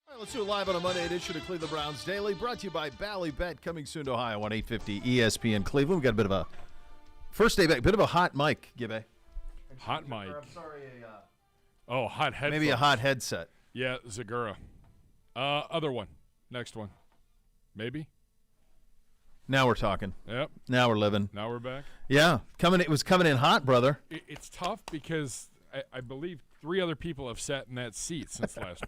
All right, let's do it live on a Monday edition of Cleveland Browns Daily, brought to you by Ballybet, coming soon to Ohio on 850 ESPN Cleveland. We've got a bit of a first day back, bit of a hot mic, Gibby. Hot mic. I'm sorry, hot headphones. maybe a hot headset. Yeah, Zagura. Other one. Next one. Maybe. Now we're talking. Yep. Now we're living. Now we're back. Yeah, it was coming in hot, brother. It's tough because I believe 3 other people have sat in that seat since last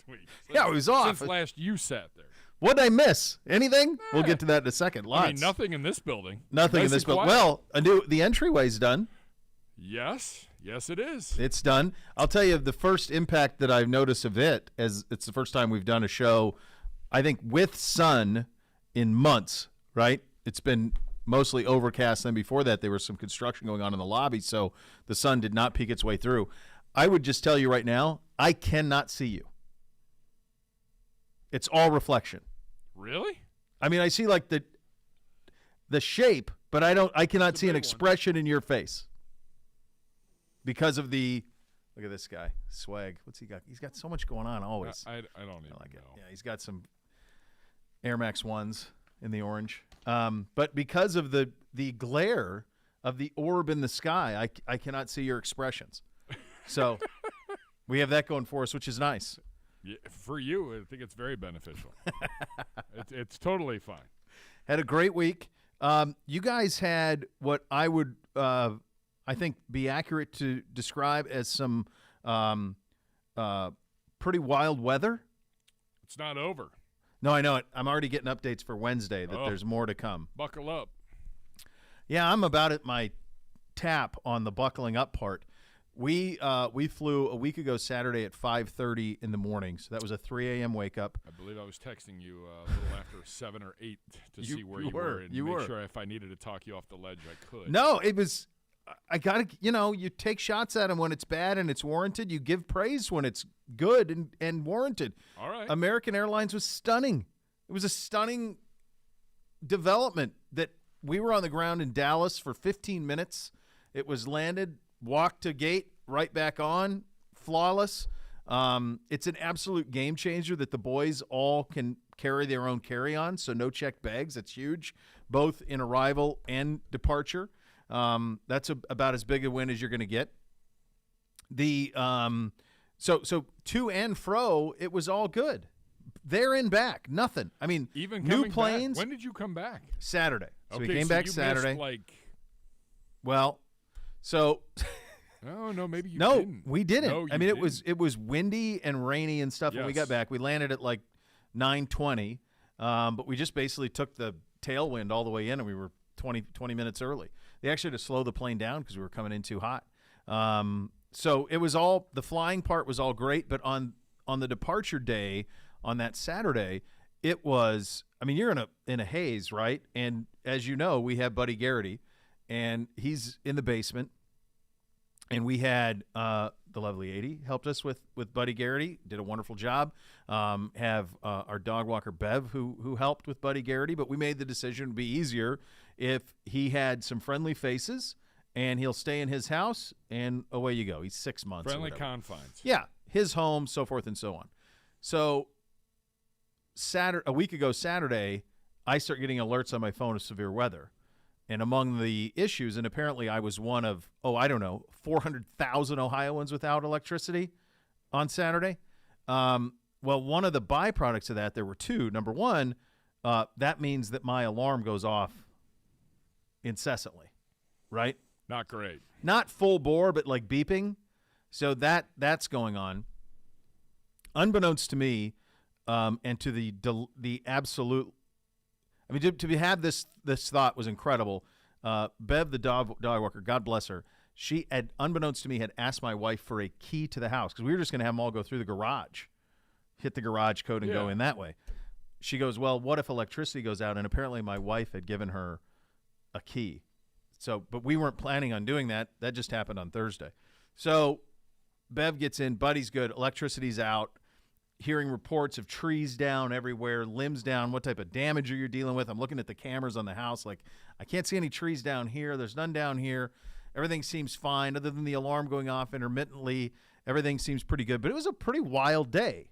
week. Yeah, it was off. Since last you sat there. What'd I miss? Anything? We'll get to that in a second. Lots. I mean, nothing in this building. Nothing Nice in this and building. quiet. Well, the entryway's done. Yes, it is. It's done. I'll tell you the first impact that I've noticed of it, as it's the first time we've done a show, I think, with sun in months, right? It's been mostly overcast. Then before that, there was some construction going on in the lobby, so the sun did not peek its way through. I would just tell you right now, I cannot see you. It's all reflection. Really? I mean, I see like the shape, but I cannot see an expression in your face. Because of the look at this guy, swag. What's he got? He's got so much going on always. I don't even like it. know. Yeah, he's got some Air Max 1s in the orange. But because of the glare of the orb in the sky, I cannot see your expressions. So we have that going for us, which is nice. Yeah, for you, I think it's very beneficial. It's totally fine. Had a great week. You guys had what I would I think be accurate to describe as some pretty wild weather. It's not over. No, I know it. I'm already getting updates for Wednesday that there's more to come. Buckle up. Yeah, I'm about at my tap on the buckling up part. We flew a week ago Saturday at 5:30 in the morning, so that was a 3 a.m. wake up. I believe I was texting you a little after 7 or 8 to see where you were and make sure if I needed to talk you off the ledge, I could. No, it was – I got to – you take shots at them when it's bad and it's warranted. You give praise when it's good and warranted. All right. American Airlines was stunning. It was a stunning development that we were on the ground in Dallas for 15 minutes. It was landed – walk to gate, right back on, flawless. It's an absolute game changer that the boys all can carry their own carry-on, so no checked bags. That's huge, both in arrival and departure. That's about as big a win as you're going to get. So to and fro, it was all good. There and back, nothing. I mean, even new planes. Back. When did you come back? Saturday. So okay, we came so back you Saturday. Missed well. So, no, maybe you no, didn't. we didn't. No, I mean, it was windy and rainy and stuff when we got back. We landed at like 9:20, but we just basically took the tailwind all the way in, and we were 20 minutes early. They actually had to slow the plane down because we were coming in too hot. So it was all the flying part was all great, but on the departure day on that Saturday, it was. I mean, you're in a haze, right? And as you know, we have Buddy Garrity. And he's in the basement, and we had the lovely 80 helped us with Buddy Garrity, did a wonderful job. Have our dog walker Bev who helped with Buddy Garrity, but we made the decision it would be easier if he had some friendly faces, and he'll stay in his house, and away you go. He's 6 months. Friendly confines. Yeah, his home, so forth and so on. So a week ago Saturday, I start getting alerts on my phone of severe weather. And among the issues, and apparently I was one of, 400,000 Ohioans without electricity on Saturday. Well, one of the byproducts of that, there were 2. Number one, that means that my alarm goes off incessantly, right? Not great. Not full bore, but like beeping. So that's going on. Unbeknownst to me, and to the absolute. I mean, to have this thought was incredible. Bev, the dog walker, God bless her, she had, unbeknownst to me, had asked my wife for a key to the house because we were just going to have them all go through the garage, hit the garage code and go in that way. She goes, well, what if electricity goes out? And apparently my wife had given her a key. So, but we weren't planning on doing that. That just happened on Thursday. So Bev gets in, Buddy's good, electricity's out. Hearing reports of trees down everywhere, limbs down, what type of damage are you dealing with? I'm looking at the cameras on the house like, I can't see any trees down here. There's none down here. Everything seems fine other than the alarm going off intermittently. Everything seems pretty good. But it was a pretty wild day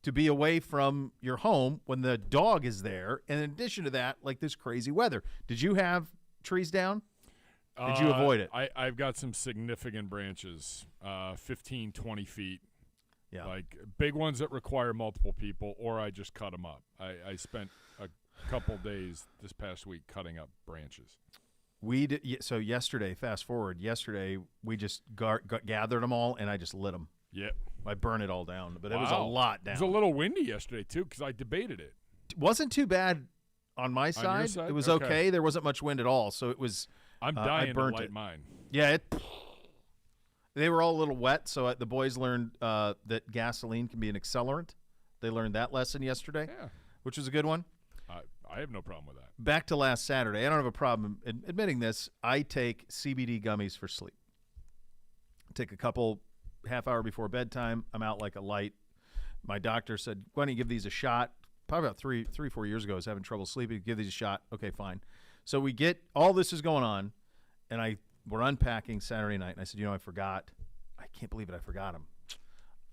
to be away from your home when the dog is there. And in addition to that, like this crazy weather. Did you have trees down? Did you avoid it? I've got some significant branches, 15, 20 feet. Yeah. Like big ones that require multiple people, or I just cut them up. I spent a couple days this past week cutting up branches. We did, so yesterday, fast forward, yesterday we just gathered them all and I just lit them. Yep. I burned it all down, but Wow. it was a lot down. It was a little windy yesterday, too, because I debated it. Wasn't too bad on my side. On your side? It was Okay. okay. There wasn't much wind at all, so it was. I'm I dying to burnt light it. mine. Yeah, they were all a little wet, so the boys learned that gasoline can be an accelerant. They learned that lesson yesterday, Yeah. which was a good one. I have no problem with that. Back to last Saturday. I don't have a problem admitting this. I take CBD gummies for sleep. Take a couple half hour before bedtime. I'm out like a light. My doctor said, why don't you give these a shot? Probably about 4 years ago, I was having trouble sleeping. Give these a shot. Okay, fine. So we get all this is going on, and we're unpacking Saturday night, and I said, I forgot. I can't believe it. I forgot them.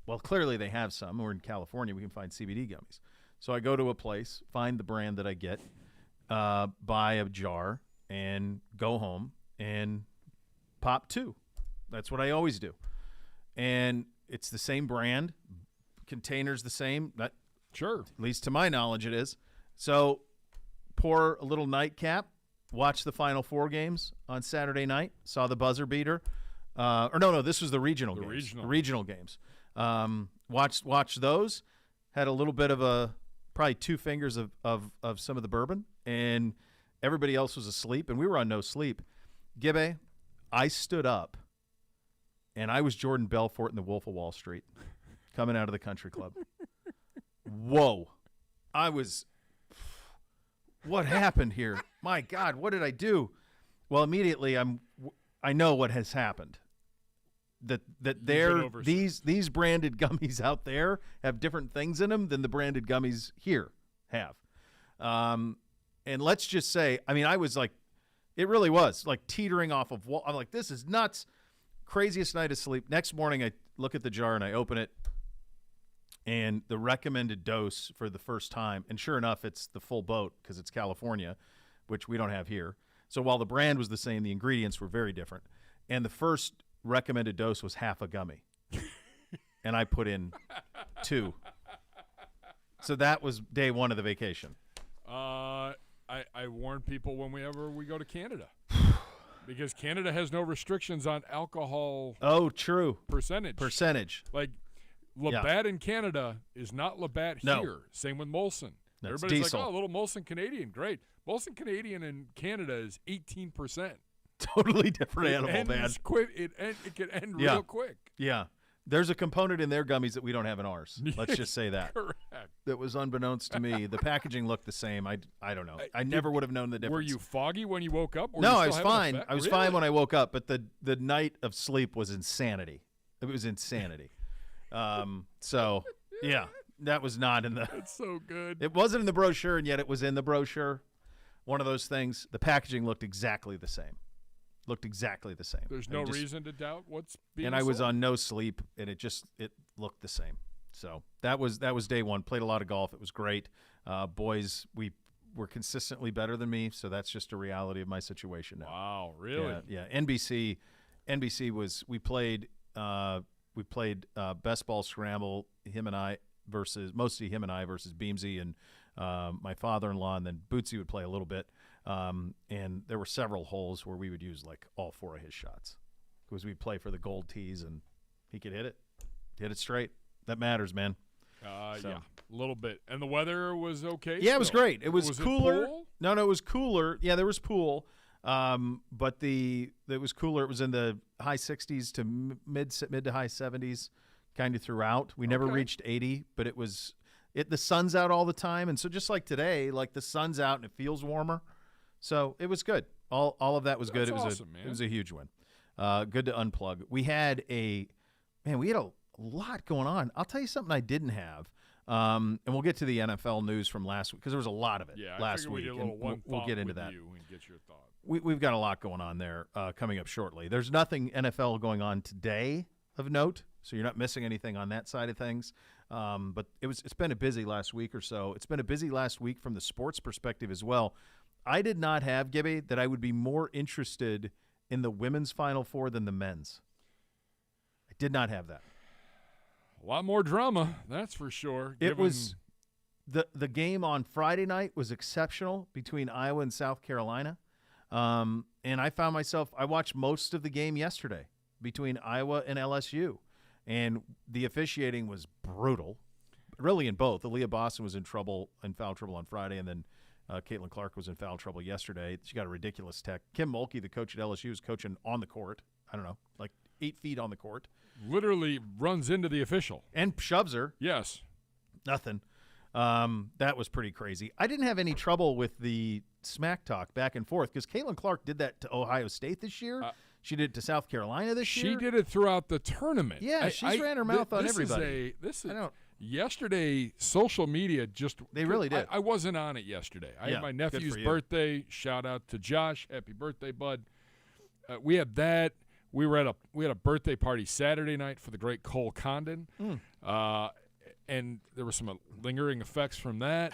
Well, clearly they have some. We're in California. We can find CBD gummies. So I go to a place, find the brand that I get, buy a jar, and go home and pop 2. That's what I always do. And it's the same brand. Container's the same. Sure. At least to my knowledge it is. So pour a little nightcap, watch the Final Four games on Saturday night, saw the buzzer beater. No, this was the regional games. The regional games. Watched those, had a little bit of probably 2 fingers of some of the bourbon, and everybody else was asleep, and we were on no sleep. Gibbe, I stood up, and I was Jordan Belfort in The Wolf of Wall Street coming out of the country club. Whoa. What happened here? My God, what did I do? Well, immediately I know what has happened. That these branded gummies out there have different things in them than the branded gummies here have. And let's just say, I was like, it really was like teetering off of wall. I'm like, this is nuts. Craziest night of sleep. Next morning, I look at the jar and I open it, and the recommended dose for the first time, and sure enough, it's the full boat because it's California, which we don't have here. So while the brand was the same, the ingredients were very different. And the first recommended dose was half a gummy. And I put in 2. So that was day 1 of the vacation. I warn people whenever we go to Canada. Because Canada has no restrictions on alcohol. Oh, true. Percentage. Like, Labatt in Canada is not Labatt here. Same with Molson. That's Everybody's diesel. like, oh, a little Molson Canadian. Great. Molson Canadian in Canada is 18%. Totally different animal, man. It can end real quick. Yeah. There's a component in their gummies that we don't have in ours. Let's just say that. Correct. That was unbeknownst to me. The packaging looked the same. I don't know. I never would have known the difference. Were you foggy when you woke up? Or no, you I was still having fine. an I was effect? fine Really? when I woke up, but the night of sleep was insanity. It was insanity. So, yeah, that was not in the – That's so good. It wasn't in the brochure, and yet it was in the brochure. One of those things. The packaging looked exactly the same. There's no reason to doubt what's being And I was sold. on no sleep, and it looked the same. So that was day 1. Played a lot of golf. It was great. Boys, we were consistently better than me, so that's just a reality of my situation now. Wow, really? Yeah. NBC was we played best ball scramble. Mostly him and I versus Beamsy and my father-in-law, and then Bootsy would play a little bit. And there were several holes where we would use like all 4 of his shots because we'd play for the gold tees and he could hit it straight. That matters, man. Yeah, a little bit. And the weather was okay? Yeah, it was still? great. It was cooler. It pool? No, it was cooler. Yeah, there was pool. But it was cooler. It was in the high 60s to mid to high 70s kind of throughout. We never reached 80, but the sun's out all the time. And so just like today, like the sun's out and it feels warmer. So it was good. All of that was good. It was awesome, man. It was a huge win. Good to unplug. We had a lot going on. I'll tell you something I didn't have. And we'll get to the NFL news from last week because there was a lot of it last week. We'll get into that. You and get your thought. We've got a lot going on there coming up shortly. There's nothing NFL going on today of note, so you're not missing anything on that side of things. But it's been a busy last week or so. It's been a busy last week from the sports perspective as well. I did not have, Gibby, that I would be more interested in the women's Final Four than the men's. I did not have that. A lot more drama, that's for sure. It was the game on Friday night was exceptional between Iowa and South Carolina. And I found myself, I watched most of the game yesterday between Iowa and LSU. And the officiating was brutal, really in both. Aaliyah Boston was in foul trouble on Friday, and then Caitlin Clark was in foul trouble yesterday. She got a ridiculous tech. Kim Mulkey, the coach at LSU, is coaching on the court. I don't know, like 8 feet on the court. Literally runs into the official. And shoves her. Yes. Nothing. That was pretty crazy. I didn't have any trouble with the smack talk back and forth because Caitlin Clark did that to Ohio State this year. She did it to South Carolina this year. She did it throughout the tournament. Yeah, she's ran her mouth on everybody. Yesterday, social media They really did. I wasn't on it yesterday. I had my nephew's birthday. Shout out to Josh. Happy birthday, bud. We had that. We had a birthday party Saturday night for the great Cole Condon. And there were some lingering effects from that.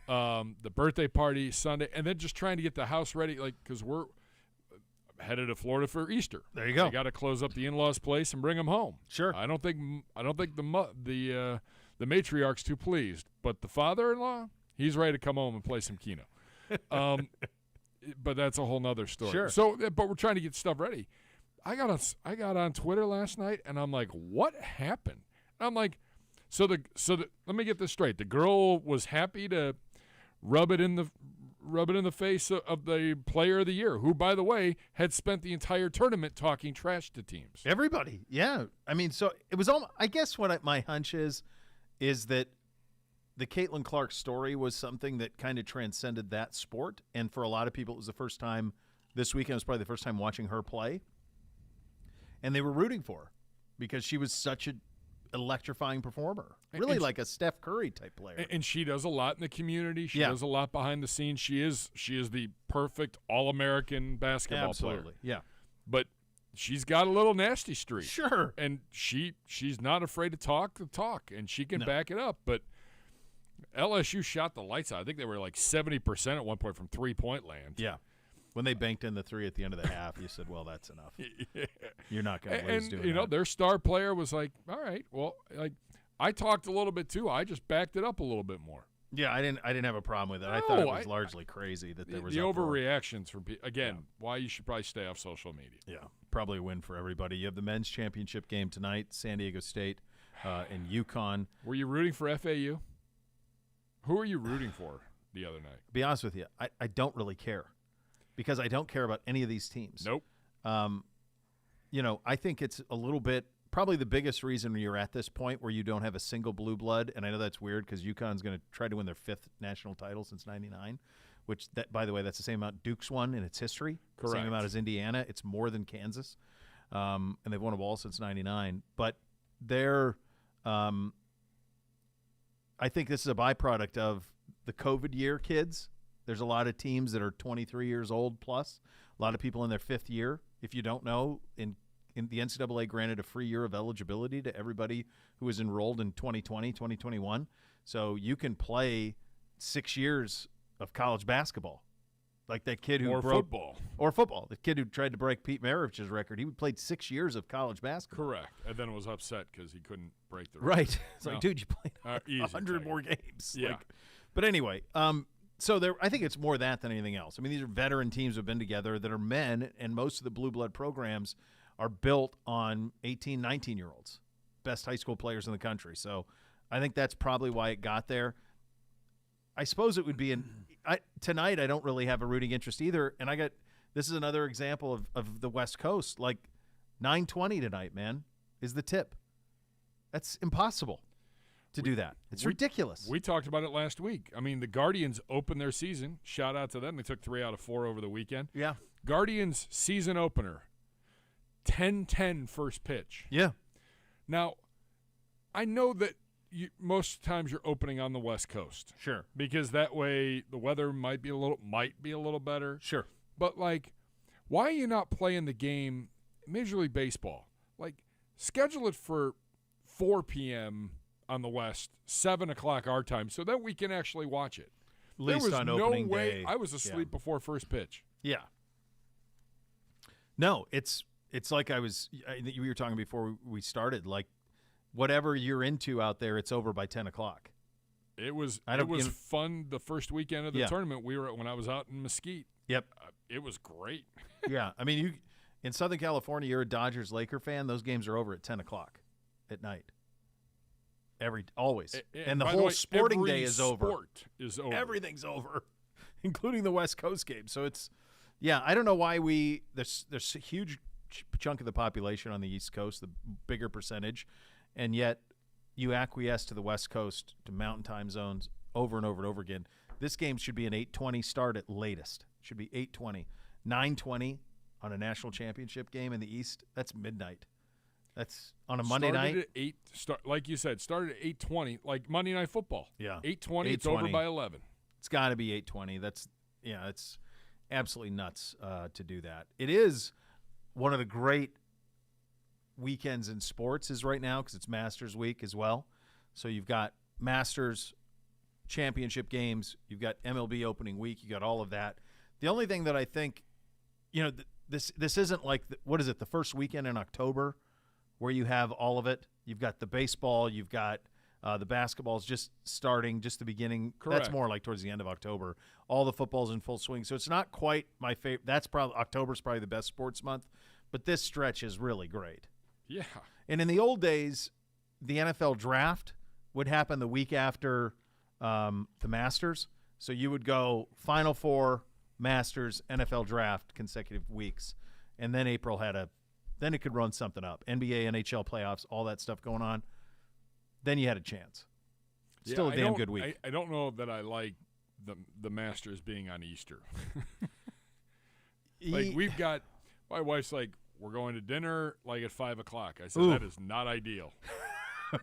The birthday party Sunday, and then just trying to get the house ready, because we're headed to Florida for Easter. There you go. I got to close up the in-laws' place and bring them home. Sure. I don't think the matriarch's too pleased, but the father-in-law, he's ready to come home and play some Keno. But that's a whole nother story. Sure. So, but we're trying to get stuff ready. I got on Twitter last night, and I'm like, what happened? And I'm like, so let me get this straight. The girl was happy to rub it in the face of the player of the year, who, by the way, had spent the entire tournament talking trash to teams. Everybody, yeah. I mean, so it was almost, I guess what my hunch is that the Caitlin Clark story was something that kind of transcended that sport, and for a lot of people, it was the first time this weekend. It was probably the first time watching her play, and they were rooting for her because she was such an electrifying performer, really like a Steph Curry type player. And she does a lot in the community. She does a lot behind the scenes. She is the perfect All-American basketball player. Yeah. But she's got a little nasty streak. Sure. And she's not afraid to talk the talk, and she can back it up. But LSU shot the lights out. I think they were like 70% at one point from three-point land. Yeah. When they banked in the three at the end of the half, you said, well, that's enough. Yeah. You're not going to lose doing that. And, their star player was like, all right, well, I talked a little bit too. I just backed it up a little bit more. Yeah, I didn't have a problem with it. I thought it was largely crazy that there was the overreactions from people. Again, why you should probably stay off social media. Yeah, probably a win for everybody. You have the men's championship game tonight, San Diego State and UConn. Were you rooting for FAU? Who were you rooting for the other night? To be honest with you, I don't really care because I don't care about any of these teams. Nope. I think it's a little bit probably the biggest reason you're at this point where you don't have a single blue blood, and I know that's weird because UConn's going to try to win their 5th national title since '99, which, by the way, that's the same amount Duke's won in its history. Correct. Same amount as Indiana. It's more than Kansas, and they've won a ball since '99. But they're I think this is a byproduct of the COVID year kids. There's a lot of teams that are 23 years old plus, a lot of people in their 5th year. If you don't know, in the NCAA granted a free year of eligibility to everybody who is enrolled in 2020, 2021. So you can play 6 years of college basketball. Like that kid who football. The kid who tried to break Pete Maravich's record. He played 6 years of college basketball. Correct. And then was upset because he couldn't break the record. Right. It's like, dude, you played 100 more games. Yeah. But anyway, so I think it's more that than anything else. I mean, these are veteran teams who have been together that are men, and most of the blue blood programs are built on 18, 19-year-olds, best high school players in the country. So I think that's probably why it got there. I suppose it would be tonight I don't really have a rooting interest either, and this is another example of the West Coast. Like 9:20 tonight, man, is the tip. That's impossible to do that. It's ridiculous. We talked about it last week. I mean, the Guardians opened their season. Shout out to them. They took 3 out of 4 over the weekend. Yeah. Guardians season opener, 10:10 first pitch. Yeah. Now, I know that most times you're opening on the West Coast. Sure. Because that way the weather might be a little better. Sure. But, why are you not playing the game, Major League Baseball? Schedule it for 4 p.m. on the West, 7 o'clock our time, so that we can actually watch it. At least there was on no opening way day. I was asleep before first pitch. Yeah. No, it's like you were talking before we started. Like, whatever you're into out there, it's over by 10 o'clock. It was fun the first weekend of the tournament. When I was out in Mesquite. Yep. It was great. Yeah. I mean, you in Southern California, you're a Dodgers-Laker fan. Those games are over at 10 o'clock at night. Always. And the whole sporting day is over. Sport is over. Everything's over, including the West Coast game. So it's, I don't know why there's a huge chunk of the population on the East Coast, the bigger percentage, and yet you acquiesce to the West Coast, to mountain time zones over and over and over again. This game should be an 8:20 start at latest. It should be 8:20. 9:20 on a national championship game in the East, that's midnight. That's on a Monday night. At 8, like you said, started at 8:20, like Monday Night Football. Yeah. 8:20, it's over by 11. It's got to be 8:20. It's absolutely nuts to do that. It is one of the great weekends in sports is right now because it's Masters week as well. So you've got Masters championship games. You've got MLB opening week. You got all of that. The only thing that I think, this isn't like, what is it, the first weekend in October where you have all of it? You've got the baseball. You've got the basketball's just starting, just the beginning. Correct. That's more like towards the end of October. All the football's in full swing. So it's not quite my favorite. October's probably the best sports month. But this stretch is really great. Yeah. And in the old days, the NFL draft would happen the week after the Masters. So you would go Final Four, Masters, NFL draft consecutive weeks. And then April then it could run something up. NBA, NHL playoffs, all that stuff going on. Then you had a chance. Still a damn good week. I don't know that I like the Masters being on Easter. We've got, my wife's like, we're going to dinner like at 5 o'clock. I said, that is not ideal.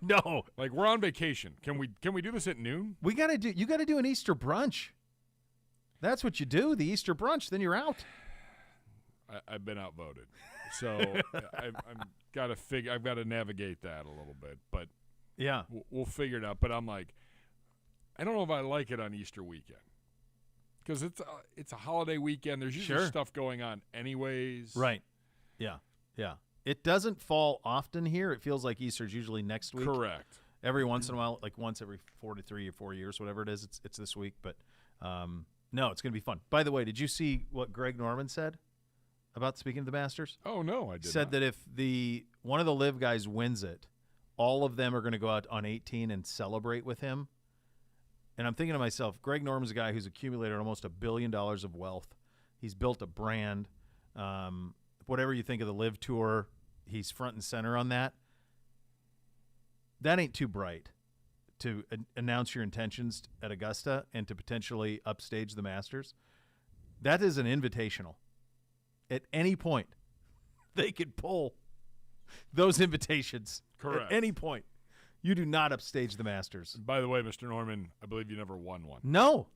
No. Like, we're on vacation. Can we do this at noon? You got to do an Easter brunch. That's what you do, the Easter brunch. Then you're out. I've been outvoted. So I've got to navigate that a little bit, but yeah, we'll figure it out. But I'm like, I don't know if I like it on Easter weekend because it's a holiday weekend. There's usually stuff going on anyways. Right. Yeah. Yeah. It doesn't fall often here. It feels like Easter's usually next week. Correct. Every once in a while, like once every 4 to 3 or 4 years, whatever it is, it's this week. But no, it's going to be fun. By the way, did you see what Greg Norman said about speaking of the Masters? Oh, no, I did Said not. that if one of the live guys wins it, all of them are going to go out on 18 and celebrate with him. And I'm thinking to myself, Greg Norman's a guy who's accumulated almost $1 billion of wealth. He's built a brand. Whatever you think of the live tour, he's front and center on that. That ain't too bright to announce your intentions at Augusta and to potentially upstage the Masters. That is an invitational. At any point, they could pull those invitations. Correct. At any point. You do not upstage the Masters. By the way, Mr. Norman, I believe you never won one. No.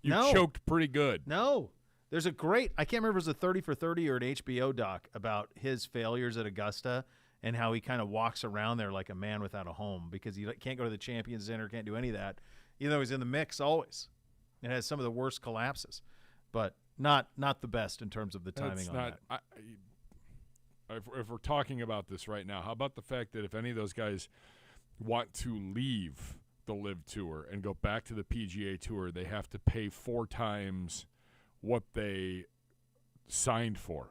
You choked pretty good. No. There's a great, I can't remember if it was a 30 for 30 or an HBO doc about his failures at Augusta and how he kind of walks around there like a man without a home because he can't go to the Champions Dinner, can't do any of that, even though he's in the mix always. It has some of the worst collapses, but not the best in terms of the timing on that. If we're talking about this right now, how about the fact that if any of those guys want to leave the live tour and go back to the PGA tour, they have to pay 4 times what they signed for.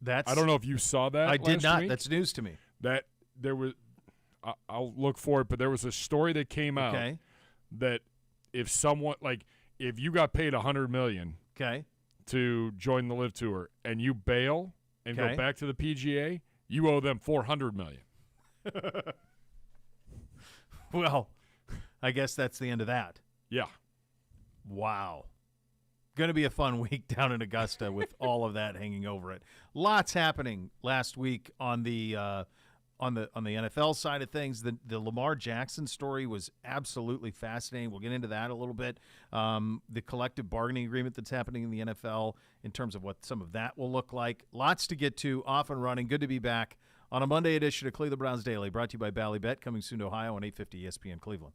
I don't know if you saw that. I did not. Week. That's news to me. That there was. I'll look for it, but there was a story that came out that if you got paid $100 million to join the live tour and you bail and go back to the PGA, you owe them $400 million. Well, I guess that's the end of that. Yeah. Wow. Going to be a fun week down in Augusta with all of that hanging over it. Lots happening last week on the NFL side of things. The Lamar Jackson story was absolutely fascinating. We'll get into that a little bit. The collective bargaining agreement that's happening in the NFL in terms of what some of that will look like. Lots to get to. Off and running. Good to be back on a Monday edition of Cleveland Browns Daily, brought to you by Ballybet, coming soon to Ohio on 850 ESPN Cleveland.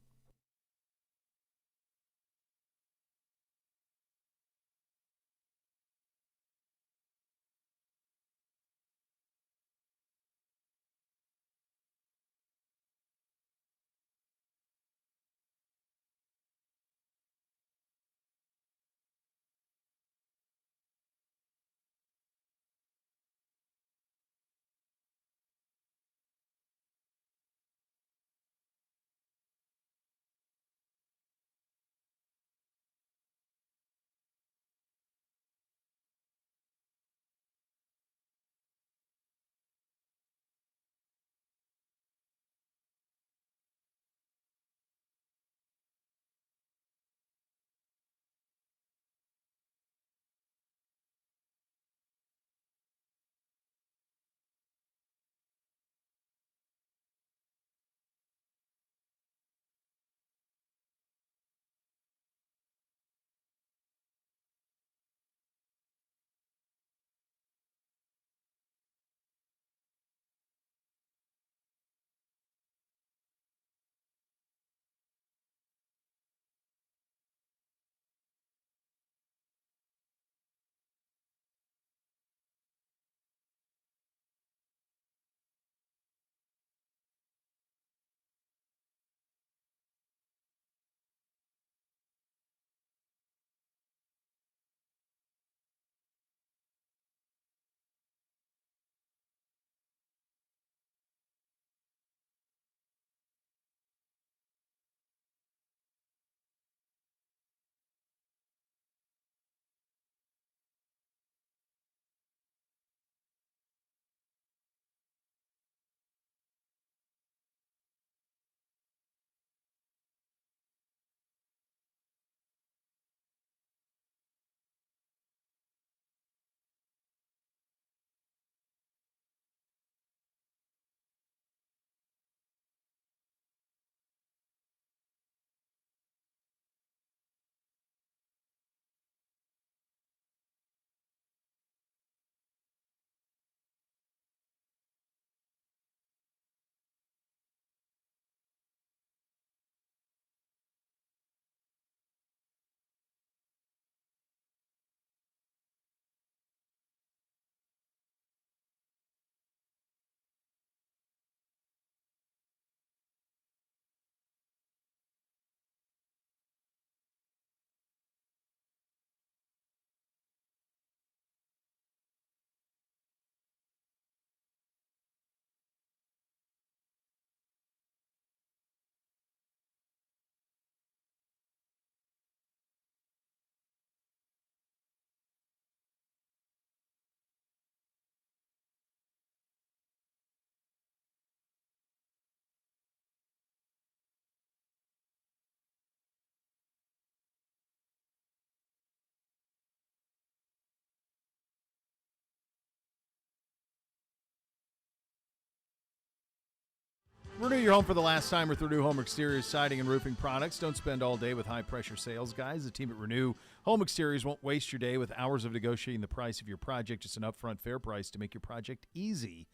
Renew your home for the last time with Renew Home Exteriors Siding and Roofing Products. Don't spend all day with high-pressure sales guys. The team at Renew Home Exteriors won't waste your day with hours of negotiating the price of your project. It's an upfront fair price to make your project easy.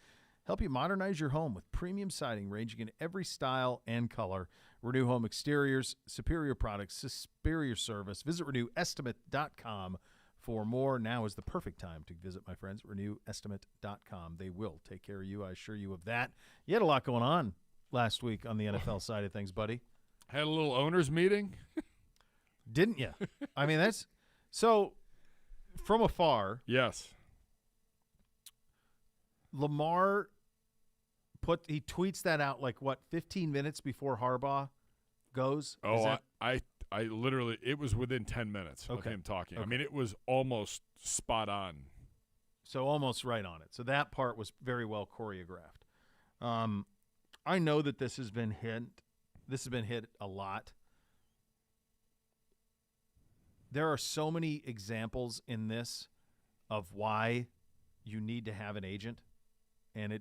Help you modernize your home with premium siding ranging in every style and color. Renew Home Exteriors, superior products, superior service. Visit RenewEstimate.com for more. Now is the perfect time to visit my friends at RenewEstimate.com. They will take care of you, I assure you of that. You had a lot going on last week on the NFL side of things, buddy. Had a little owners meeting. Didn't you? I mean, that's so from afar. Yes. Lamar he tweets that out like what, 15 minutes before Harbaugh goes? Oh, I literally, it was within 10 minutes of him talking. Okay. I mean, it was almost spot on. So almost right on it. So that part was very well choreographed. I know that this has been hit. This has been hit a lot. There are so many examples in this of why you need to have an agent, and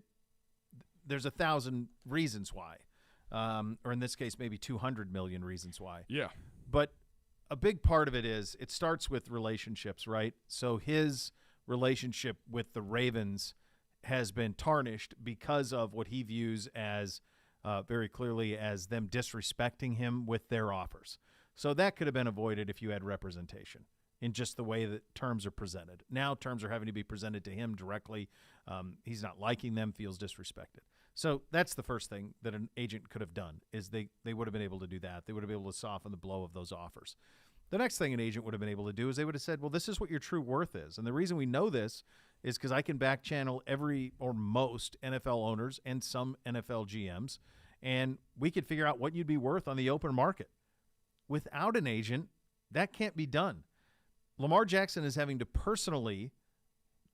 there's 1,000 reasons why, or in this case, maybe 200 million reasons why. Yeah. But a big part of it is it starts with relationships, right? So his relationship with the Ravens has been tarnished because of what he views as very clearly as them disrespecting him with their offers. So that could have been avoided if you had representation in just the way that terms are presented. Now terms are having to be presented to him directly. He's not liking them, feels disrespected. So that's the first thing that an agent could have done, is they would have been able to do that. They would have been able to soften the blow of those offers. The next thing an agent would have been able to do is they would have said, well, this is what your true worth is. And the reason we know this is because I can back channel every or most NFL owners and some NFL GMs, and we could figure out what you'd be worth on the open market. Without an agent, that can't be done. Lamar Jackson is having to personally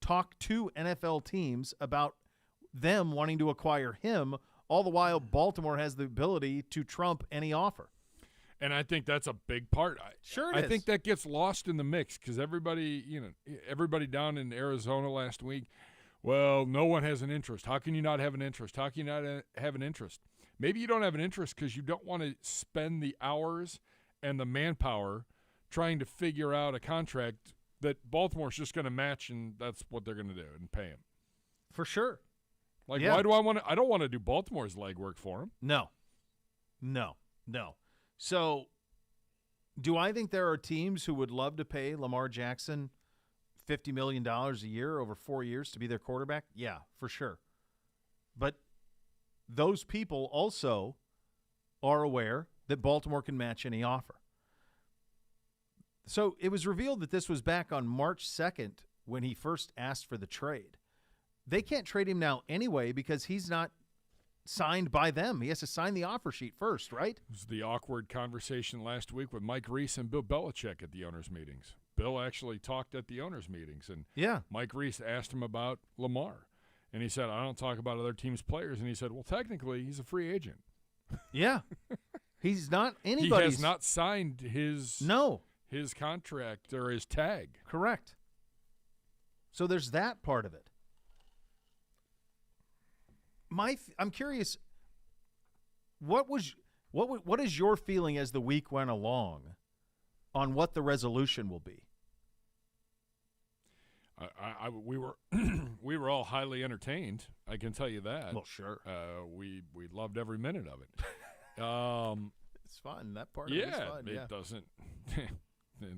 talk to NFL teams about them wanting to acquire him, all the while Baltimore has the ability to trump any offer. And I think that's a big part. I think that gets lost in the mix because everybody down in Arizona last week, well, no one has an interest. How can you not have an interest? How can you not have an interest? Maybe you don't have an interest because you don't want to spend the hours and the manpower trying to figure out a contract that Baltimore's just going to match, and that's what they're going to do and pay him. For sure. Like, why do I want to? I don't want to do Baltimore's legwork for him. No. So, do I think there are teams who would love to pay Lamar Jackson $50 million a year over 4 years to be their quarterback? Yeah, for sure. But those people also are aware that Baltimore can match any offer. So it was revealed that this was back on March 2nd when he first asked for the trade. They can't trade him now anyway because he's not signed by them. He has to sign the offer sheet first, right? It was the awkward conversation last week with Mike Reese and Bill Belichick at the owners' meetings. Bill actually talked at the owners' meetings, and Mike Reese asked him about Lamar. And he said, I don't talk about other teams' players. And he said, well, technically, he's a free agent. Yeah. He's not anybody's. He has not signed his contract or his tag. Correct. So there's that part of it. I'm curious, what is your feeling as the week went along on what the resolution will be? We were all highly entertained. I can tell you that. Well, sure. We loved every minute of it. It's fun. That part of it is fun. It doesn't.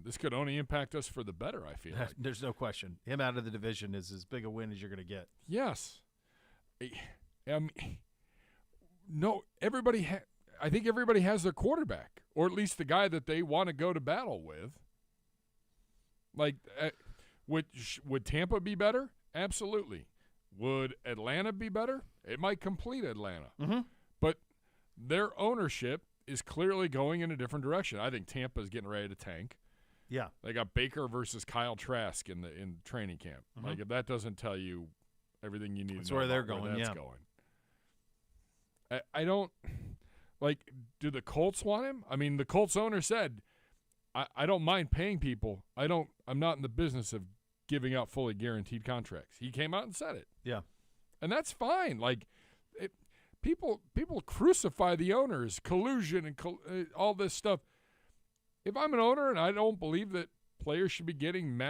This could only impact us for the better, I feel like. There's no question. Him out of the division is as big a win as you're going to get. Yes. No, I think everybody has their quarterback, or at least the guy that they want to go to battle with. Like, would Tampa be better? Absolutely. Would Atlanta be better? It might complete Atlanta. Mm-hmm. But their ownership is clearly going in a different direction. I think Tampa is getting ready to tank. Yeah. They got Baker versus Kyle Trask in training camp. Mm-hmm. Like, if that doesn't tell you everything you need that's to know where they're about going. Where that's going. I don't like. Do the Colts want him? I mean, the Colts owner said, "I don't mind paying people. I'm not in the business of giving out fully guaranteed contracts." He came out and said it. Yeah, and that's fine. Like, people crucify the owners, collusion and all this stuff. If I'm an owner and I don't believe that players should be getting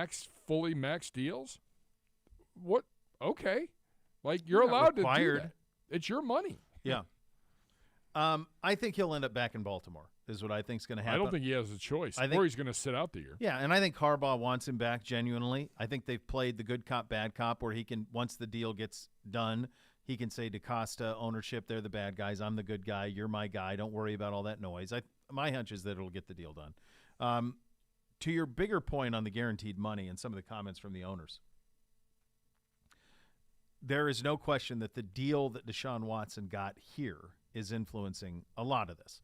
fully max deals, what? Okay, like you're allowed to do that. It's your money. Yeah. I think he'll end up back in Baltimore is what I think is going to happen. I don't think he has a choice, or he's going to sit out the year. Yeah, and I think Harbaugh wants him back genuinely. I think they've played the good cop, bad cop where he can, once the deal gets done, he can say DaCosta, ownership, they're the bad guys. I'm the good guy. You're my guy. Don't worry about all that noise. My hunch is that it'll get the deal done. To your bigger point on the guaranteed money and some of the comments from the owners, there is no question that the deal that Deshaun Watson got here is influencing a lot of this.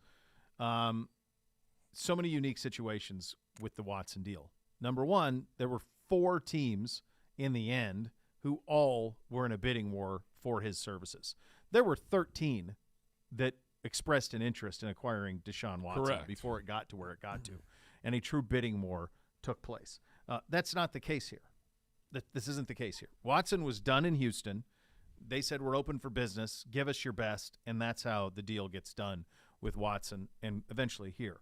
So many unique situations with the Watson deal. Number one, there were 4 teams in the end who all were in a bidding war for his services. There were 13 that expressed an interest in acquiring Deshaun Watson before it got to where it got to, and a true bidding war took place. That's not the case here. This isn't the case here. Watson was done in Houston. They said, we're open for business. Give us your best. And that's how the deal gets done with Watson and eventually here.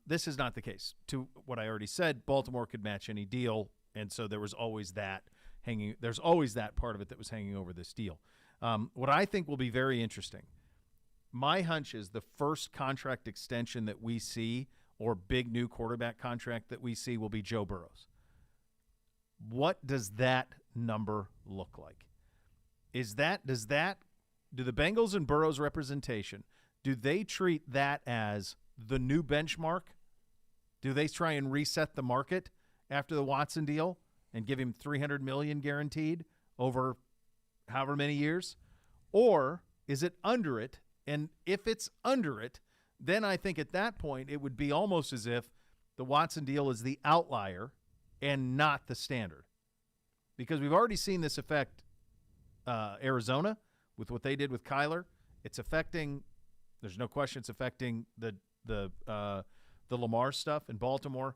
This is not the case. To what I already said, Baltimore could match any deal. And so there was always that hanging. There's always that part of it that was hanging over this deal. What I think will be very interesting, my hunch is the first contract extension that we see or big new quarterback contract that we see will be Joe Burrow's. What does that number look like? Do the Bengals and Burrow's representation, do they treat that as the new benchmark? Do they try and reset the market after the Watson deal and give him $300 million guaranteed over however many years? Or is it under it? And if it's under it, then I think at that point it would be almost as if the Watson deal is the outlier and not the standard. Because we've already seen this affect Arizona with what they did with Kyler. It's affecting, there's no question it's affecting the Lamar stuff in Baltimore.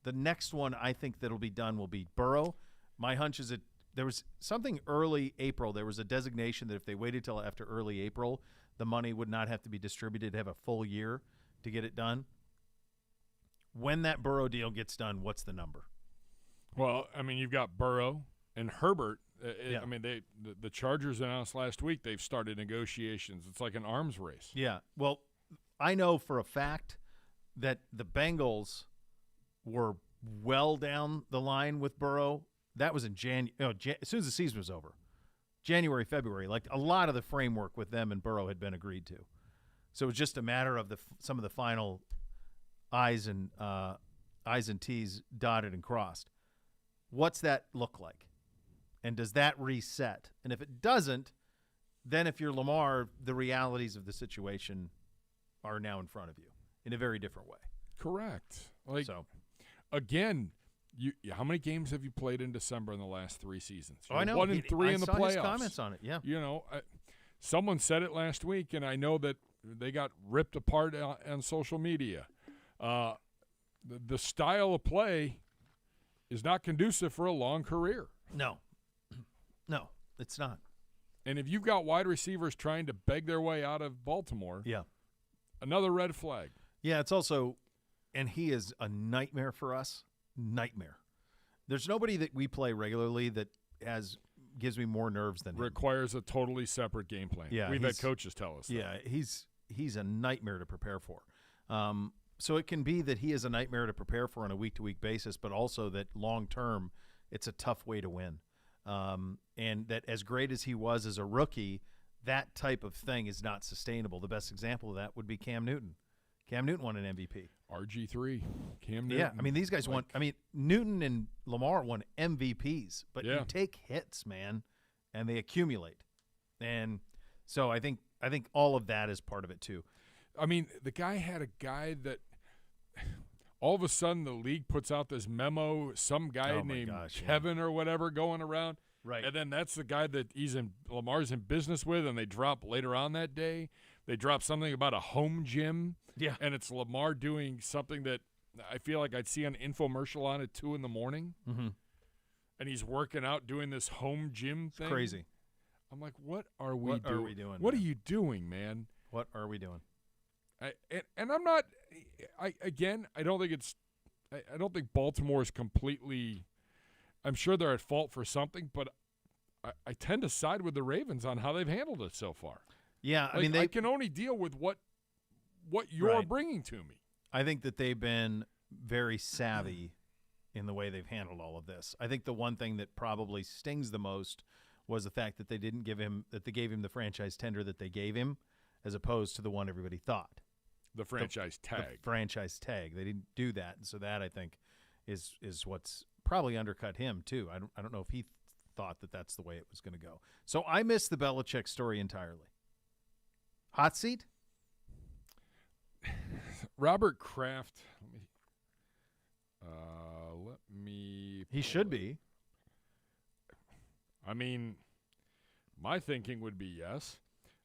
The next one I think that'll be done will be Burrow. My hunch is that there was something early April. There was a designation that if they waited till after early April, the money would not have to be distributed, have a full year to get it done. When that Burrow deal gets done, what's the number? Well, I mean, you've got Burrow and Herbert. I mean, the Chargers announced last week they've started negotiations. It's like an arms race. Yeah. Well, I know for a fact that the Bengals were well down the line with Burrow. That was in as soon as the season was over. January, February, like a lot of the framework with them and Burrow had been agreed to. So it was just a matter of some of the final I's and T's dotted and crossed. What's that look like? And does that reset? And if it doesn't, then if you're Lamar, the realities of the situation are now in front of you in a very different way. Correct. Again, how many games have you played in December in the last 3 seasons? I know. 1-3 in the playoffs. His comments on it. Yeah. You know, someone said it last week, and I know that they got ripped apart on social media. The style of play is not conducive for a long career. No, it's not. And if you've got wide receivers trying to beg their way out of Baltimore, another red flag. Yeah, it's also, and he is a nightmare for us. Nightmare. There's nobody that we play regularly that gives me more nerves than him. Requires a totally separate game plan. Yeah, we've had coaches tell us that. Yeah, he's a nightmare to prepare for. So it can be that he is a nightmare to prepare for on a week-to-week basis, but also that long-term it's a tough way to win. And that as great as he was as a rookie, that type of thing is not sustainable. The best example of that would be Cam Newton. Cam Newton won an MVP. RG3, Cam Newton. Yeah, I mean, these guys won. I mean, Newton and Lamar won MVPs, but you take hits, man, and they accumulate. And so I think all of that is part of it too. I mean, the guy had a guy that all of a sudden the league puts out this memo, some guy named Kevin or whatever going around. Right. And then that's the guy that Lamar's in business with, and they drop later on that day. They drop something about a home gym. Yeah. And it's Lamar doing something that I feel like I'd see an infomercial on at 2 a.m. Mm-hmm. And he's working out doing this home gym thing. It's crazy. I'm like, what are we doing? What are we doing? What are you doing, man? What are we doing? And I'm not. I don't think Baltimore is completely. I'm sure they're at fault for something, but I tend to side with the Ravens on how they've handled it so far. Yeah, I mean, I can only deal with what you're bringing to me. I think that they've been very savvy in the way they've handled all of this. I think the one thing that probably stings the most was the fact that they gave him the franchise tender that they gave him, as opposed to the one everybody thought. The franchise tag. The franchise tag. They didn't do that, and so that I think is what's probably undercut him too. I don't know if he thought that that's the way it was going to go. So I missed the Belichick story entirely. Hot seat? Robert Kraft. Let me. He should be. I mean, my thinking would be yes.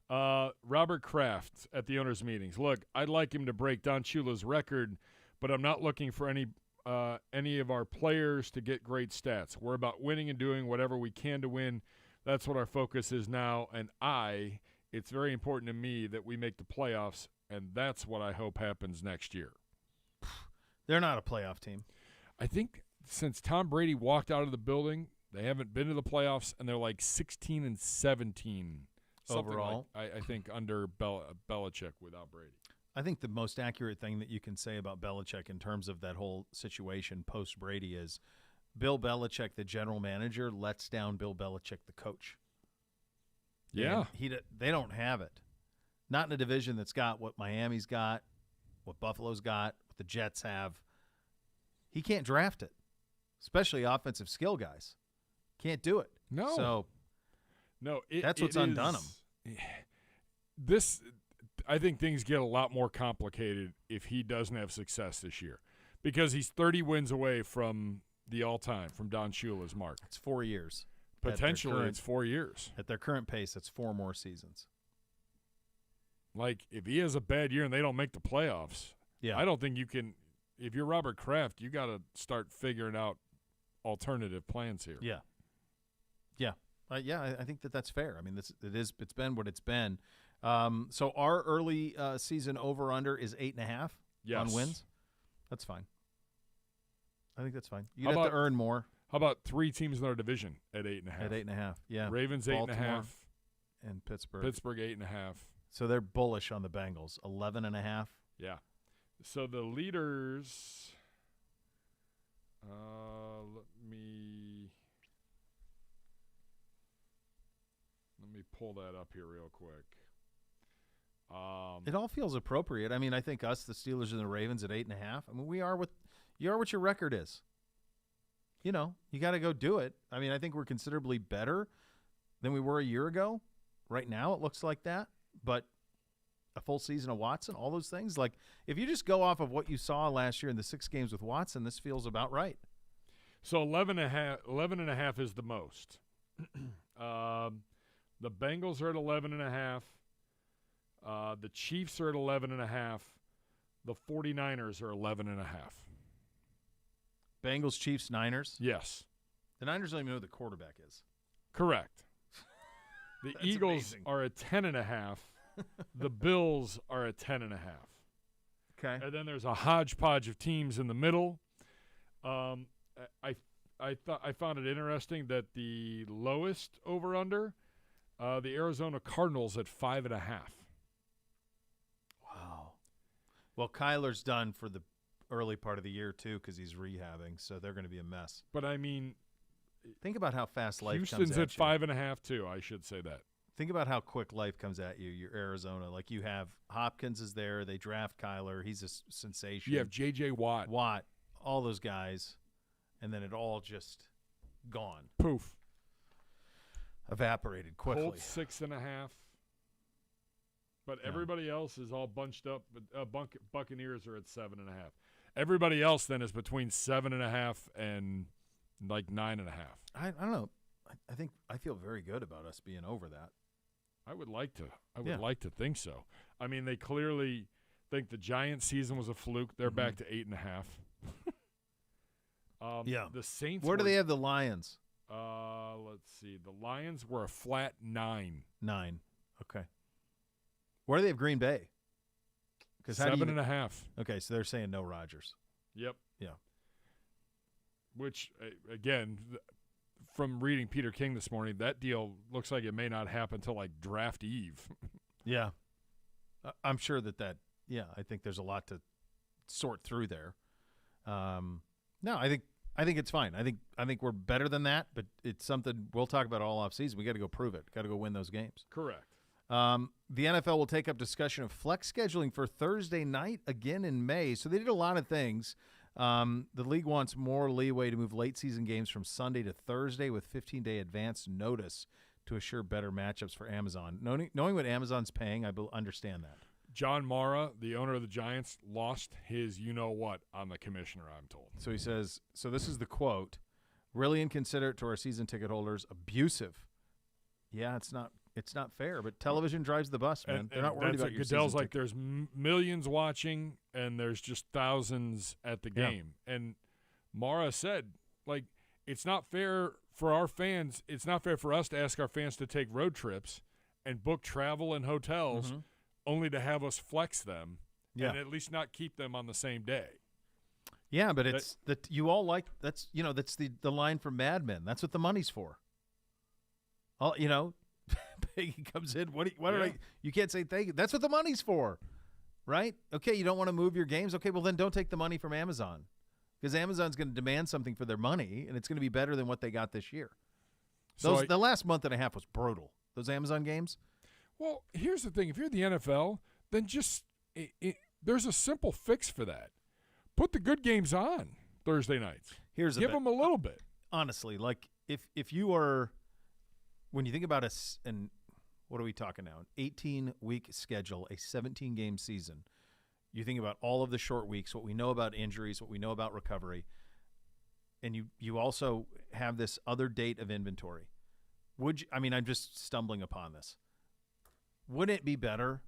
Robert Kraft at the owners' meetings. Look, I'd like him to break Don Shula's record, but I'm not looking for any of our players to get great stats. We're about winning and doing whatever we can to win. That's what our focus is now. And it's very important to me that we make the playoffs, and that's what I hope happens next year. They're not a playoff team. I think since Tom Brady walked out of the building, They haven't been to the playoffs, and they're like 16-17 overall. I think under Belichick without Brady. I think the most accurate thing that you can say about Belichick in terms of that whole situation post Brady is Bill Belichick, the general manager, lets down Bill Belichick, the coach. Yeah, they don't have it. Not in a division that's got what Miami's got, what Buffalo's got, what the Jets have. He can't draft it, especially offensive skill guys. Can't do it. No. So that's what's undone him. I think things get a lot more complicated if he doesn't have success this year, because he's 30 wins away from the all-time, from Don Shula's mark. It's 4 years. Potentially, it's 4 years. At their current pace, it's 4 more seasons. Like, if he has a bad year and they don't make the playoffs, I don't think you can – if you're Robert Kraft, you got to start figuring out alternative plans here. Yeah. I think that's fair. I mean, it's been what it's been. So our early season over/under is 8.5 on wins. That's fine. I think that's fine. You have to earn more. How about 3 teams in our division at 8.5? At 8.5, yeah. Ravens Baltimore 8.5, and Pittsburgh. Pittsburgh 8.5. So they're bullish on the Bengals. 11.5. Yeah. So the leaders. Let me pull that up here real quick. It all feels appropriate. I mean, I think us, the Steelers, and the Ravens at 8.5. I mean, you are what your record is. You know, you got to go do it. I mean, I think we're considerably better than we were a year ago. Right now, it looks like that. But a full season of Watson, all those things. Like, if you just go off of what you saw last year in the 6 games with Watson, this feels about right. So 11.5 is the most. The Bengals are at 11.5. The Chiefs are at 11.5. The 49ers are 11.5. Bengals, Chiefs, Niners? Yes. The Niners don't even know who the quarterback is. Correct. The Eagles amazing. are at 10.5. The Bills are at 10.5. Okay. And then there's a hodgepodge of teams in the middle. I found it interesting that the lowest over/under, the Arizona Cardinals at 5.5. Wow. Well, Kyler's done for the early part of the year too because he's rehabbing, so they're going to be a mess. But I mean, think about how fast life Houston's comes at you. 5.5 too. I should say that. Think about how quick life comes at you. You're Arizona. Like, you have Hopkins is there. They draft Kyler. He's a sensation. You have J.J. Watt, all those guys, and then it all just gone. Poof. Evaporated quickly. Colts 6.5. But everybody else is all bunched up. Buccaneers are at 7.5. Everybody else then is between 7.5 and like 9.5. I don't know. I think I feel very good about us being over that. I would like to think so. I mean, they clearly think the Giants season was a fluke. They're back to 8.5. The Saints. Where do they have the Lions? Let's see. The Lions were a flat 9. 9. Okay. Where do they have Green Bay? 7.5. Okay, so they're saying no Rodgers. Yep. Yeah. Which, again, from reading Peter King this morning, that deal looks like it may not happen until like draft eve. Yeah. I'm sure that I think there's a lot to sort through there. No, I think it's fine. I think we're better than that, but it's something we'll talk about all offseason. We got to go prove it. Got to go win those games. Correct. The NFL will take up discussion of flex scheduling for Thursday night again in May. So they did a lot of things. The league wants more leeway to move late season games from Sunday to Thursday with 15-day advance notice to assure better matchups for Amazon. Knowing what Amazon's paying, I understand that. John Mara, the owner of the Giants, lost his you-know-what on the commissioner, I'm told. So he says, so this is the quote, really inconsiderate to our season ticket holders, abusive. Yeah, it's not fair, but television drives the bus, man. They're not worried about your Goodell's season like, there's millions watching, and there's just thousands at the game. Yeah. And Mara said, like, it's not fair for our fans. It's not fair for us to ask our fans to take road trips and book travel and hotels only to have us flex them and at least not keep them on the same day. Yeah, but it's that you all like. That's that's the line from Mad Men. That's what the money's for. All Peggy comes in. What did I? You can't say thank you. That's what the money's for, right? Okay, you don't want to move your games. Okay, well then don't take the money from Amazon, because Amazon's going to demand something for their money, and it's going to be better than what they got this year. The last month and a half was brutal. Those Amazon games. Well, here's the thing: if you're the NFL, then just there's a simple fix for that. Put the good games on Thursday nights. Give them a little bit. Honestly, like if you are, when you think about and what are we talking now? An 18-week schedule, a 17-game season. You think about all of the short weeks, what we know about injuries, what we know about recovery, and you also have this other date of inventory. I'm just stumbling upon this. Wouldn't it be better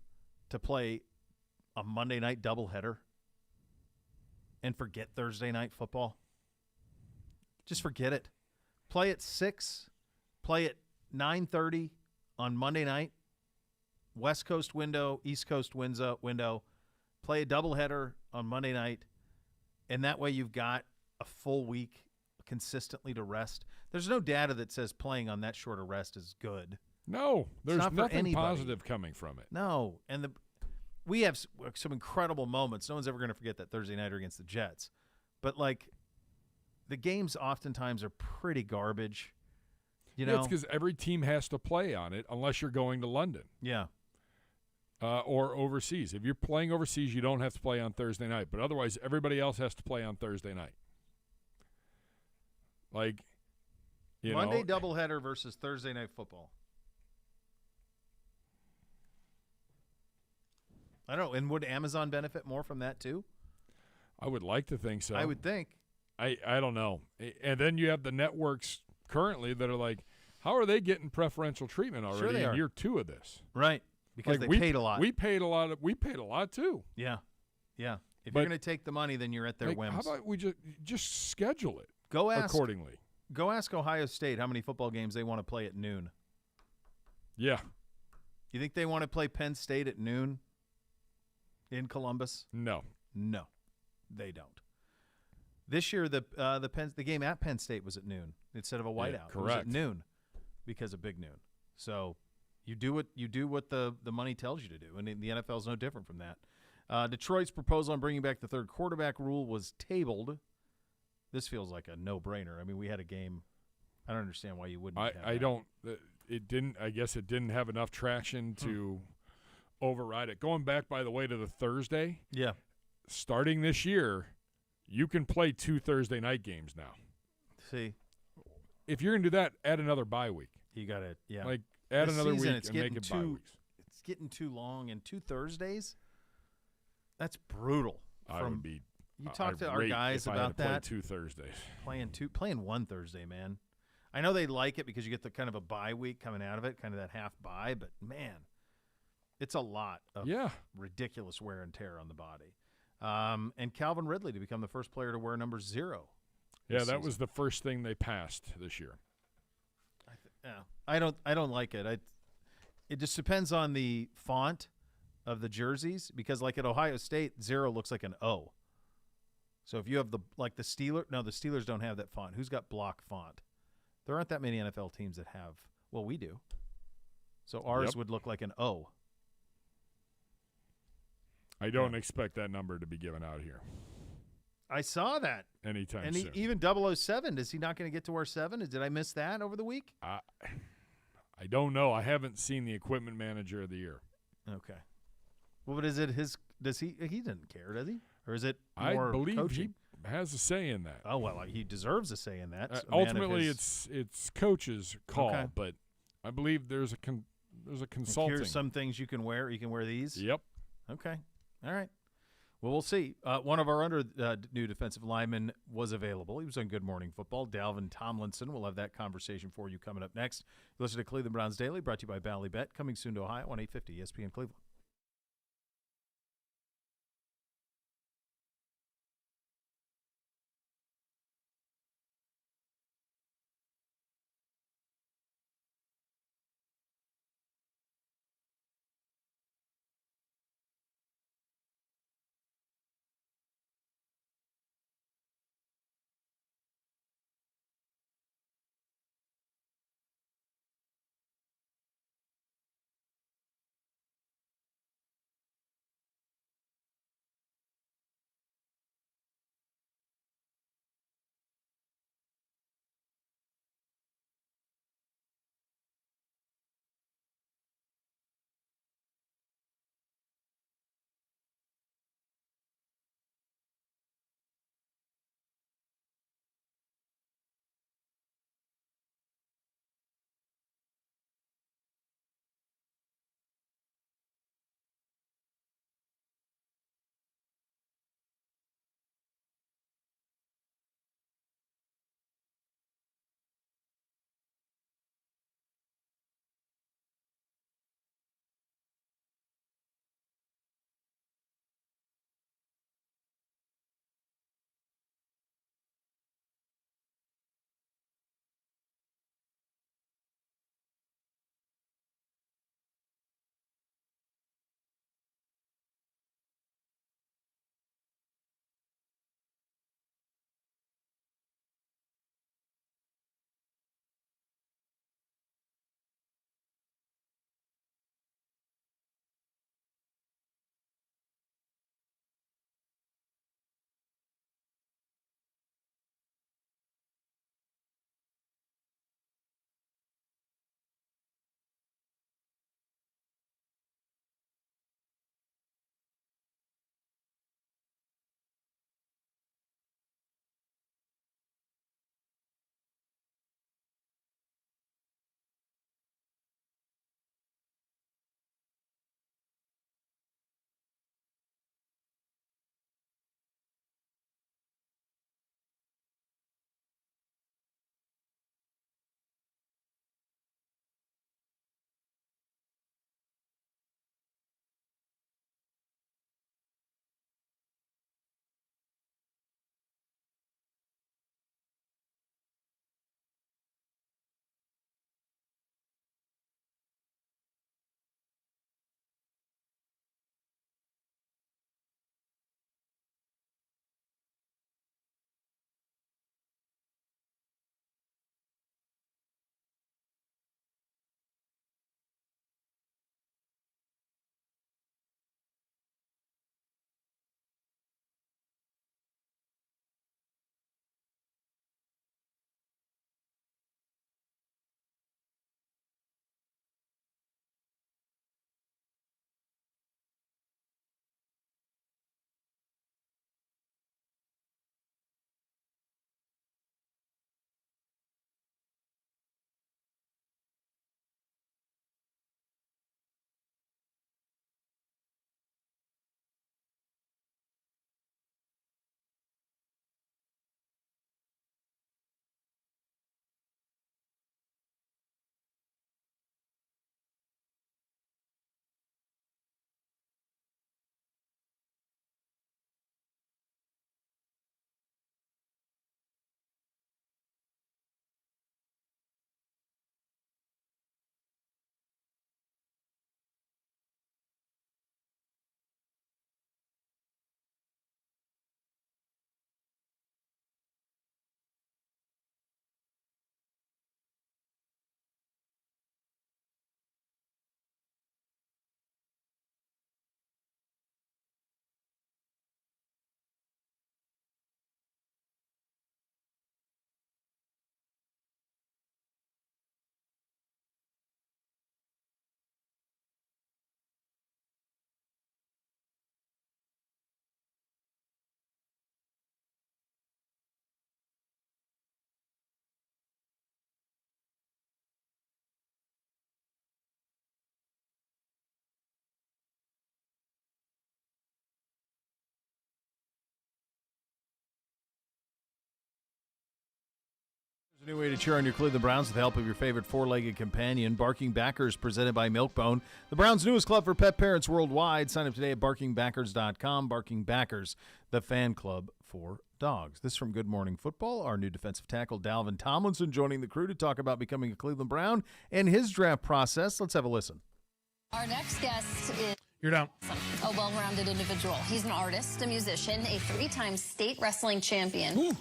to play a Monday night doubleheader and forget Thursday night football? Just forget it. Play at 6, play at 9:30 on Monday night, West Coast window, East Coast window, play a doubleheader on Monday night, and that way you've got a full week consistently to rest. There's no data that says playing on that short a rest is good. No, there's nothing positive coming from it. No, and we have some incredible moments. No one's ever going to forget that Thursday nighter against the Jets. But, the games oftentimes are pretty garbage. It's because every team has to play on it unless you're going to London. Yeah. Or overseas. If you're playing overseas, you don't have to play on Thursday night. But otherwise, everybody else has to play on Thursday night. Monday doubleheader versus Thursday night football. I don't know. And would Amazon benefit more from that too? I would like to think so. I would think. I don't know. And then you have the networks currently that are like, how are they getting preferential treatment already in year 2 of this? Right. Because they paid a lot. We paid a lot too. Yeah. Yeah. If you're going to take the money, then you're at their whims. How about we just schedule it accordingly? Go ask Ohio State how many football games they want to play at noon. Yeah. You think they want to play Penn State at noon in Columbus? No, they don't. This year, the game at Penn State was at noon instead of a whiteout. Correct. It was at noon because of Big Noon. So you do what the money tells you to do, and the NFL is no different from that. Detroit's proposal on bringing back the third quarterback rule was tabled. This feels like a no-brainer. I mean, we had a game. I don't understand why you wouldn't. I don't. It didn't. I guess it didn't have enough traction to override it. Going back, by the way, to the Thursday. Yeah. Starting this year, you can play 2 Thursday night games now. See, if you're gonna do that, add another bye week. You got it. Yeah. Add another week and make it bye weeks. It's getting too long, and 2 Thursdays. That's brutal. You talk to our guys about that. 2 Thursdays. Playing 1 Thursday, man. I know they like it because you get the kind of a bye week coming out of it, kind of that half bye, but man, it's a lot of ridiculous wear and tear on the body. And Calvin Ridley to become the first player to wear number 0. Yeah, that was the first thing they passed this year. I don't like it. It just depends on the font of the jerseys, because like at Ohio State, 0 looks like an O. So if you have the Steelers, no, the Steelers don't have that font. Who's got block font? There aren't that many NFL teams that have. Well, we do. So ours would look like an O. I don't expect that number to be given out here. I saw that anytime soon. And even 007, is he not going to get to wear 7? Did I miss that over the week? I don't know. I haven't seen the equipment manager of the year. Okay. Well, but is it his? Does he? He doesn't care, does he? Or is it more I believe coaching? He has a say in that. Oh well, he deserves a say in that. Ultimately, it's coach's call, but I believe there's a consulting. Here's some things you can wear. You can wear these. Yep. Okay. All right. Well, we'll see. One of our new defensive linemen was available. He was on Good Morning Football. Dalvin Tomlinson. We'll have that conversation for you coming up next. Listen to Cleveland Browns Daily, brought to you by Ballybet. Coming soon to Ohio on 850 ESPN Cleveland. A new way to cheer on your Cleveland Browns with the help of your favorite four-legged companion. Barking Backers, presented by Milk-Bone, the Browns' newest club for pet parents worldwide. Sign up today at barkingbackers.com. Barking Backers, the fan club for dogs. This from Good Morning Football. Our new defensive tackle, Dalvin Tomlinson, joining the crew to talk about becoming a Cleveland Brown and his draft process. Let's have a listen. Our next guest is You're down. a well-rounded individual. He's an artist, a musician, a three-time state wrestling champion. Ooh.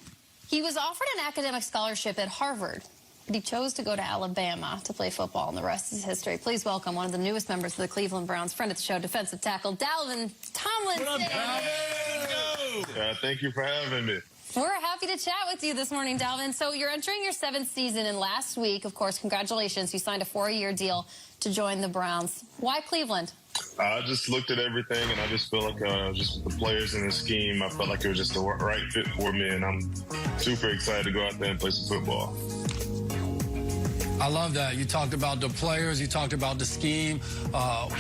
He was offered an academic scholarship at Harvard, but he chose to go to Alabama to play football, and the rest is history. Please welcome one of the newest members of the Cleveland Browns, friend of the show, defensive tackle, Dalvin Tomlinson. Thank you for having me. We're happy to chat with you this morning, Dalvin. So you're entering your 7th season, and last week, of course, congratulations, you signed a 4-year deal to join the Browns. Why Cleveland? I just looked at everything, and I just feel like just the players and the scheme, I felt like it was just the right fit for me, and I'm super excited to go out there and play some football. I love that. You talked about the players. You talked about the scheme.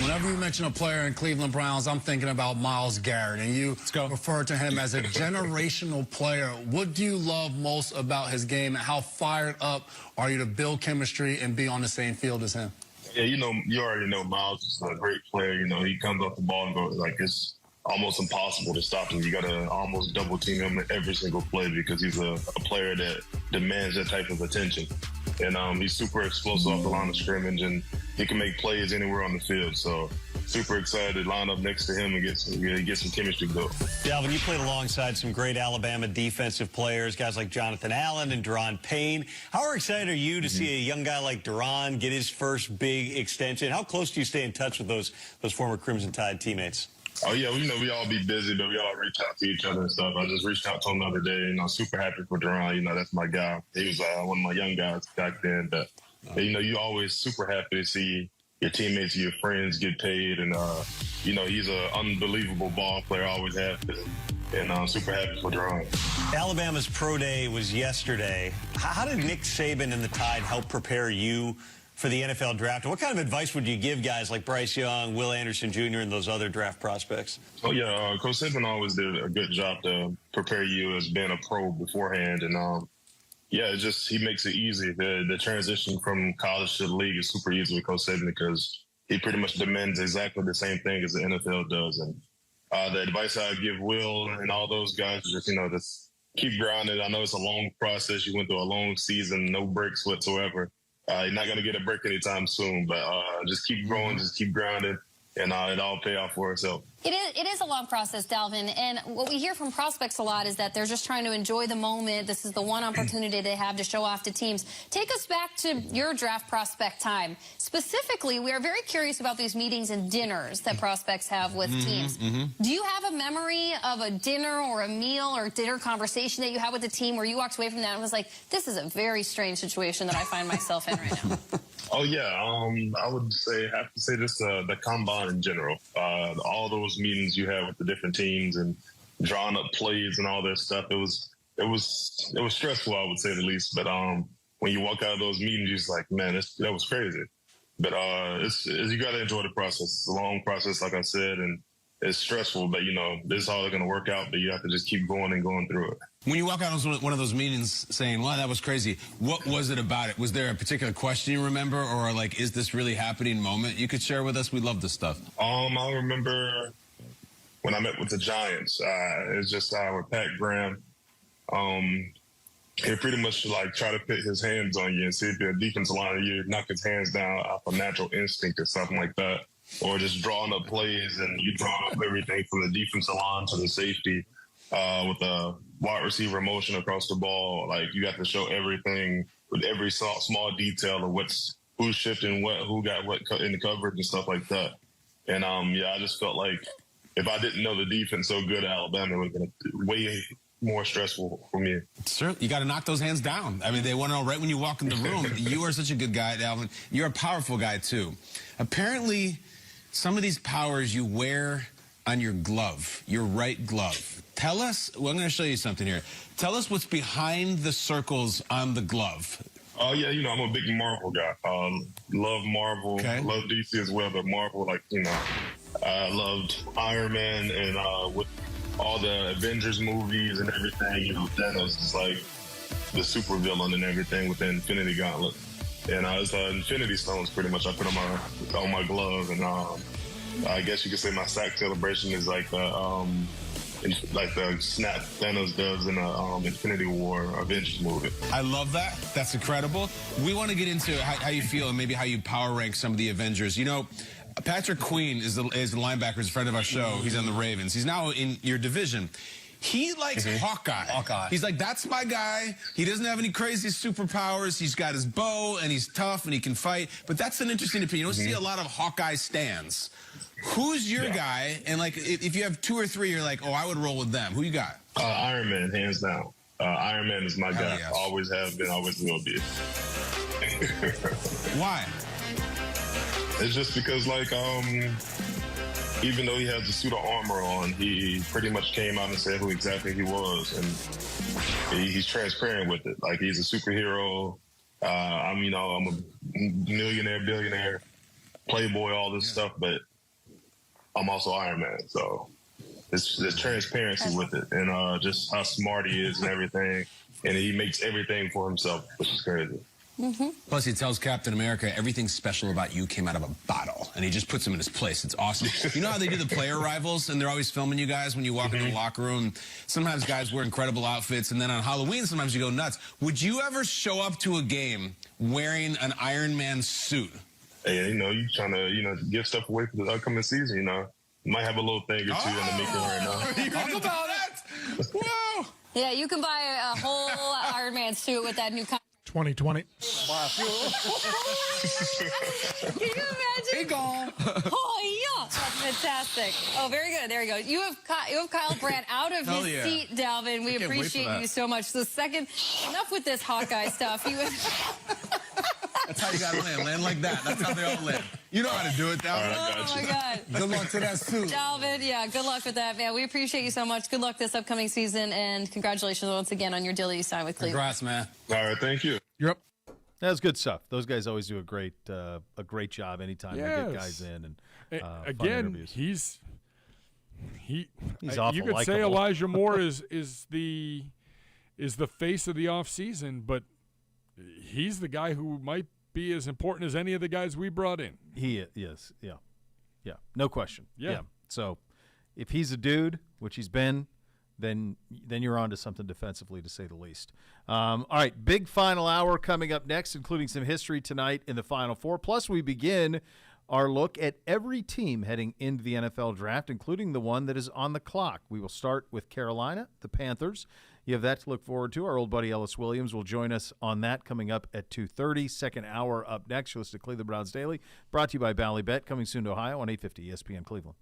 Whenever you mention a player in Cleveland Browns, I'm thinking about Myles Garrett, and you refer to him as a generational player. What do you love most about his game, and how fired up are you to build chemistry and be on the same field as him? Yeah, you already know Myles is a great player. He comes off the ball and goes like it's almost impossible to stop him. You got to almost double team him every single play because he's a player that demands that type of attention. And he's super explosive off the line of scrimmage, and he can make plays anywhere on the field. So super excited to line up next to him and get some chemistry built. Dalvin, you played alongside some great Alabama defensive players, guys like Jonathan Allen and Daron Payne. How excited are you to see a young guy like Daron get his first big extension? How close do you stay in touch with those former Crimson Tide teammates? Oh, yeah, we all be busy, but we all reach out to each other and stuff. I just reached out to him the other day, and I'm super happy for Daron. That's my guy. He was one of my young guys back then. But, you always super happy to see your teammates, your friends get paid. And, he's an unbelievable ball player, always has been. And I'm super happy for Daron. Alabama's Pro Day was yesterday. How did Nick Saban and the Tide help prepare you for the NFL draft? And what kind of advice would you give guys like Bryce Young, Will Anderson Jr., and those other draft prospects? Oh, yeah. Coach Saban always did a good job to prepare you as being a pro beforehand. And, he makes it easy. The transition from college to the league is super easy with Coach Saban because he pretty much demands exactly the same thing as the NFL does. And the advice I give Will and all those guys is just keep grinding. I know it's a long process. You went through a long season, no breaks whatsoever. You're not going to get a break anytime soon, but just keep growing, just keep grinding, and it all pay off for itself. It is a long process, Dalvin, and what we hear from prospects a lot is that they're just trying to enjoy the moment. This is the one opportunity they have to show off to teams. Take us back to your draft prospect time. Specifically, we are very curious about these meetings and dinners that prospects have with teams. Do you have a memory of a dinner or a meal or dinner conversation that you had with the team where you walked away from that and was like, this is a very strange situation that I find myself in right now? Oh, yeah. I would have to say this, the combine in general. All those meetings you had with the different teams and drawing up plays and all that stuff, it was stressful, I would say the least. But when you walk out of those meetings, you're just like, man, that was crazy. But you got to enjoy the process. It's a long process, like I said, and it's stressful. But, this is all going to work out, but you have to just keep going and going through it. When you walk out of one of those meetings saying, wow, that was crazy, what was it about it? Was there a particular question you remember, or is this really happening moment you could share with us? We love this stuff. I remember when I met with the Giants. It's just with Pat Graham. He pretty much try to put his hands on you and see if you're a defensive line, you knock his hands down off a natural instinct or something like that. Or just drawing up plays and you draw up everything from the defensive line to the safety. With the wide receiver motion across the ball, you got to show everything with every small detail of who's shifting what, who got what in the coverage and stuff like that. And I just felt like if I didn't know the defense so good at Alabama, it would have been way more stressful for me. Sure, you got to knock those hands down. I mean, they want to know right when you walk in the room. You are such a good guy, Dalvin. You're a powerful guy too. Apparently, some of these powers you wear on your glove, your right glove. Tell us, I'm going to show you something here. Tell us what's behind the circles on the glove. Oh, yeah, I'm a big Marvel guy. Love Marvel, love DC as well, but Marvel, I loved Iron Man and with all the Avengers movies and everything, Thanos is the super villain and everything with the Infinity Gauntlet. And it's Infinity Stones pretty much I put on my glove, and I guess you could say my sack celebration is like the snap Thanos does in a Infinity War Avengers movie. I love that. That's incredible. We want to get into how you feel and maybe how you power rank some of the Avengers. You know, Patrick Queen is the linebacker, is a friend of our show. He's on the Ravens. He's now in your division. He likes Hawkeye. He's like, that's my guy. He doesn't have any crazy superpowers. He's got his bow, and he's tough, and he can fight. But that's an interesting opinion. You don't see a lot of Hawkeye stands. Who's your guy? And, like, if you have 2 or 3, you're like, oh, I would roll with them. Who you got? Iron Man, hands down. Iron Man is my guy. Yes. Always have been, always will be. Why? It's just because, like, even though he has the suit of armor on, he pretty much came out and said who exactly he was, and he's transparent with it. Like, he's a superhero. I'm a millionaire, billionaire, playboy, all this stuff, but I'm also Iron Man. So there's transparency with it, and just how smart he is and everything, and he makes everything for himself, which is crazy. Plus, he tells Captain America, everything special about you came out of a bottle. And he just puts him in his place. It's awesome. You know how they do the player rivals, and they're always filming you guys when you walk into the locker room? Sometimes guys wear incredible outfits, and then on Halloween, sometimes you go nuts. Would you ever show up to a game wearing an Iron Man suit? Hey, you trying to, give stuff away for the upcoming season, You might have a little thing or two in the making right now. Talk about that. Whoa. Yeah, you can buy a whole Iron Man suit with that new 2020. Can you imagine? Hey, gone. Oh, yeah. That's fantastic. Oh, very good. There you go. You have Kyle Brandt out of his seat, Dalvin. We appreciate you so much. The second, enough with this Hawkeye stuff. That's how you got to land like that. That's how they all land. You know how to do it, Dalvin. Oh, my God. Good luck to that suit. Dalvin, yeah, good luck with that, man. We appreciate you so much. Good luck this upcoming season, and congratulations once again on your deal you signed with Cleveland. Congrats, man. All right, thank you. You're up. That's good stuff. Those guys always do a great job anytime they get guys in. And again, he's awful you could say likable. Elijah Moore is the face of the offseason, but he's the guy who might be as important as any of the guys we brought in. He is, yeah, no question. Yeah. So if he's a dude, which he's been, then you're on to something defensively, to say the least. All right, big final hour coming up next, including some history tonight in the Final Four. Plus, we begin our look at every team heading into the NFL draft, including the one that is on the clock. We will start with Carolina, the Panthers. You have that to look forward to. Our old buddy Ellis Williams will join us on that coming up at 2:30. Second hour up next. You'll listen to Cleveland Browns Daily, brought to you by Ballybet, coming soon to Ohio on 850 ESPN Cleveland.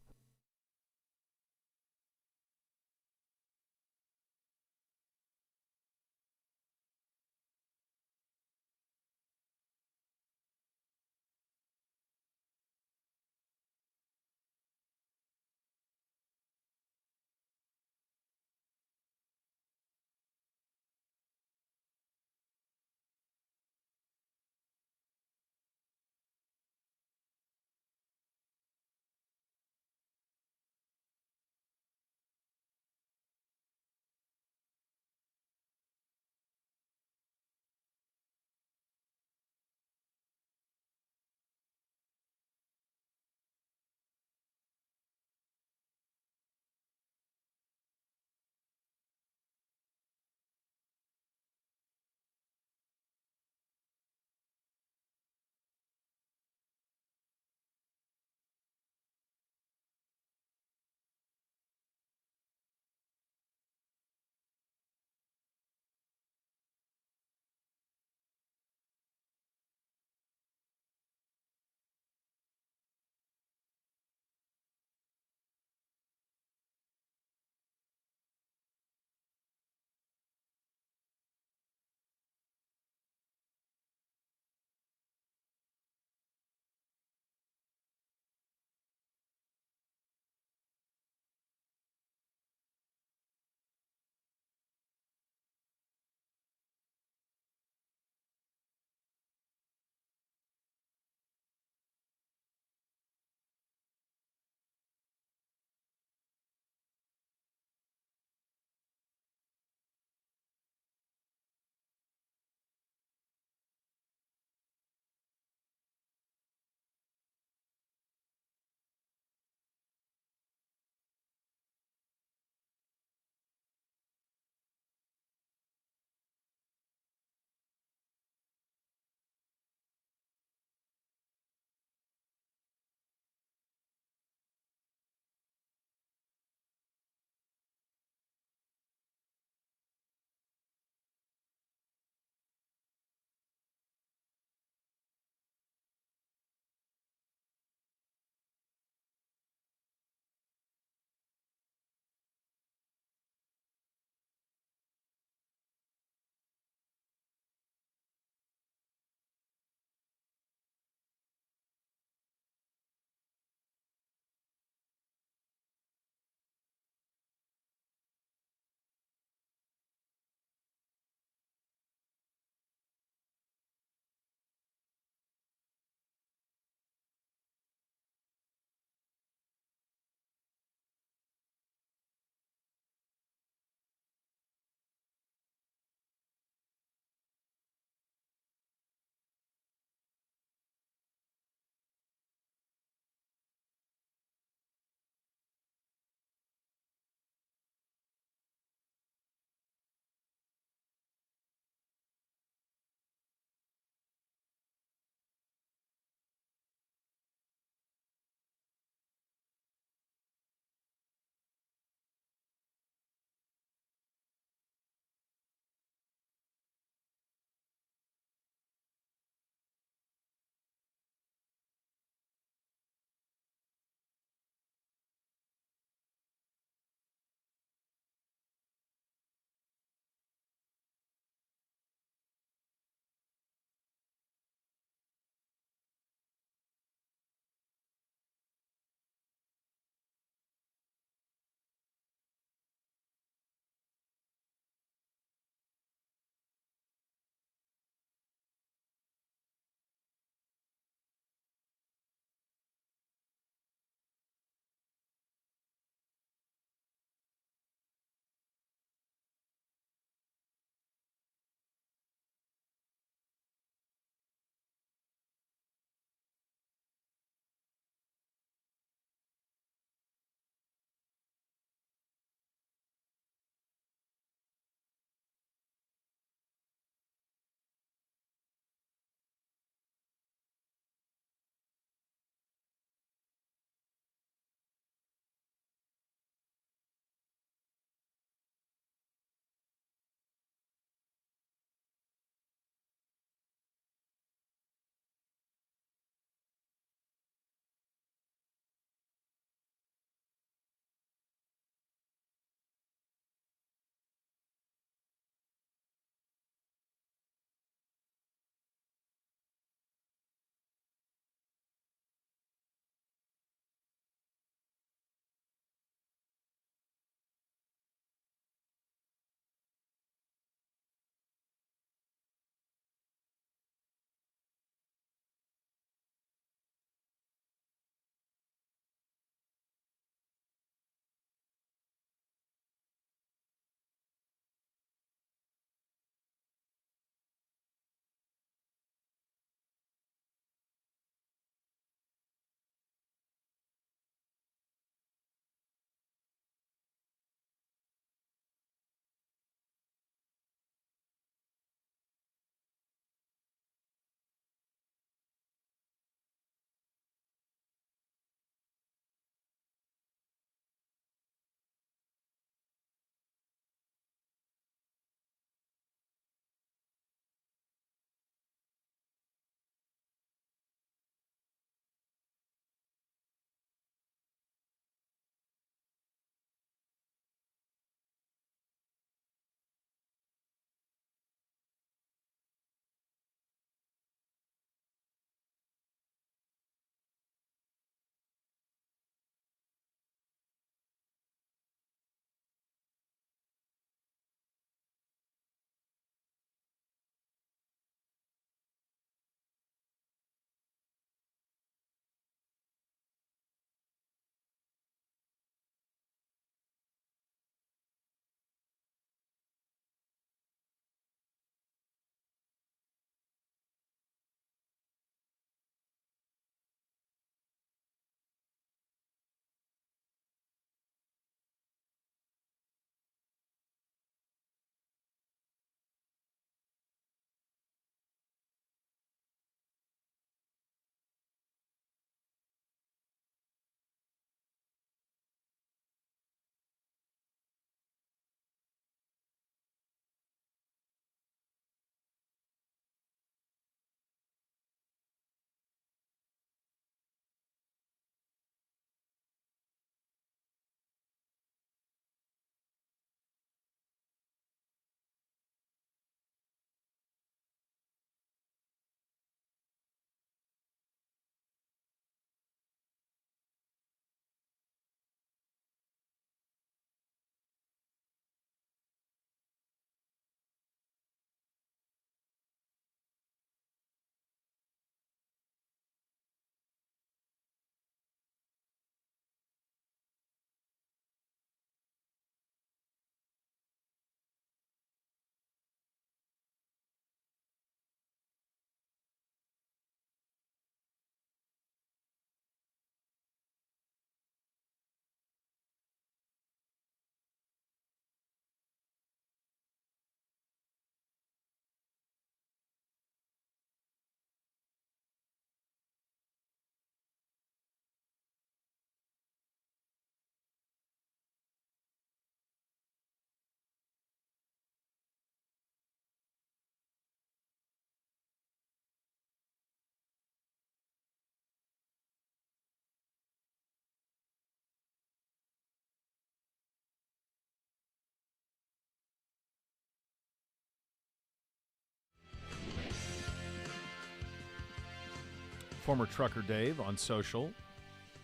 Former trucker Dave on social.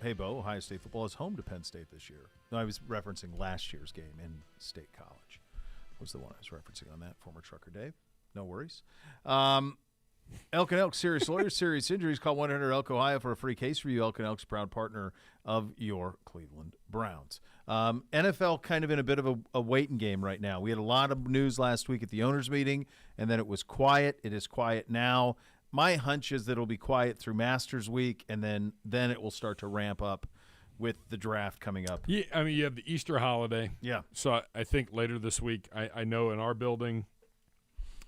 Hey, Bo, Ohio State football is home to Penn State this year. No, I was referencing last year's game in State College. Was the one I was referencing on that, former trucker Dave. No worries. Elk and Elk, serious lawyers, serious injuries. Call 1-800-ELK Ohio for a free case review. Elk and Elk's proud partner of your Cleveland Browns. NFL kind of in a bit of a waiting game right now. We had a lot of news last week at the owners' meeting, and then it was quiet. It is quiet now. My hunch is that it'll be quiet through Masters Week, and then it will start to ramp up with the draft coming up. Yeah, I mean, you have the Easter holiday. Yeah. So I think later this week, I know in our building,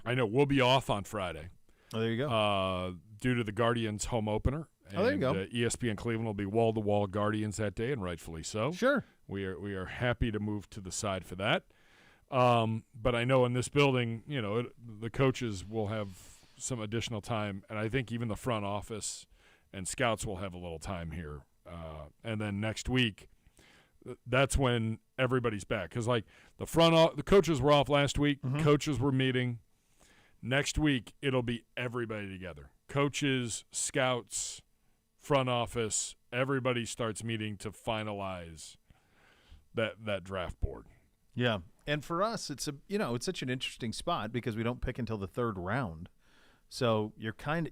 I know we'll be off on Friday. Oh, there you go. Due to the Guardians home opener. Oh, there you go. ESPN Cleveland will be wall-to-wall Guardians that day, and rightfully so. Sure. We are happy to move to the side for that. But I know in this building, the coaches will have some additional time, and I think even the front office and scouts will have a little time here. And then next week, that's when everybody's back. Because, the coaches were off last week. Mm-hmm. Coaches were meeting. Next week, it'll be everybody together. Coaches, scouts, front office, everybody starts meeting to finalize that draft board. Yeah. And for us, it's such an interesting spot because we don't pick until the third round. So all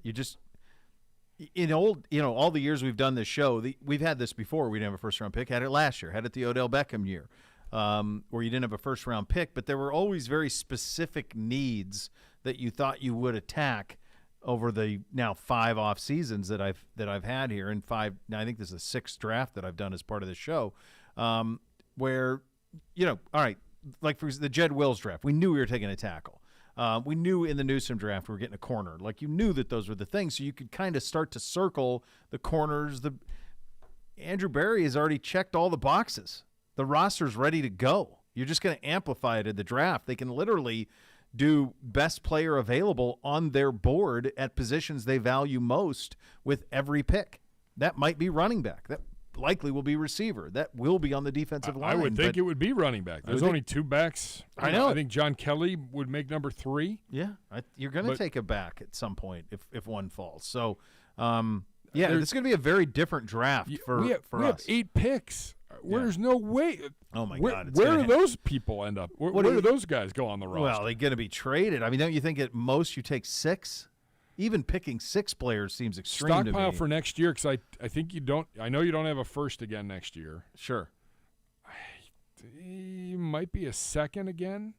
the years we've done this show, we've had this before. We didn't have a first round pick. Had it last year. Had it the Odell Beckham year, where you didn't have a first round pick, but there were always very specific needs that you thought you would attack over the now 5 off seasons that I've had here, and 5. Now I think this is the 6th draft that I've done as part of the show, where all right, like for the Jed Wills draft, we knew we were taking a tackle. We knew in the Newsome draft we were getting a corner. Like you knew that those were the things, so you could kind of start to circle the corners. Andrew Berry has already checked all the boxes. The roster's ready to go. You're just going to amplify it in the draft. They can literally do best player available on their board at positions they value most with every pick. That might be running back. That likely will be receiver. That will be on the defensive line. I would think it would be running back. There's only 2 backs. I know. I think John Kelly would make number 3. Yeah, you're going to take a back at some point if one falls. So, it's going to be a very different draft for us. We have 8 picks. There's no way. Oh, my God. Where do those people end up? Where do those guys go on the roster? Well, they're going to be traded. I mean, don't you think at most you take 6? Even picking 6 players seems extreme to me. Stockpile for next year, because I think you don't. I know you don't have a first again next year. Sure. You might be a second again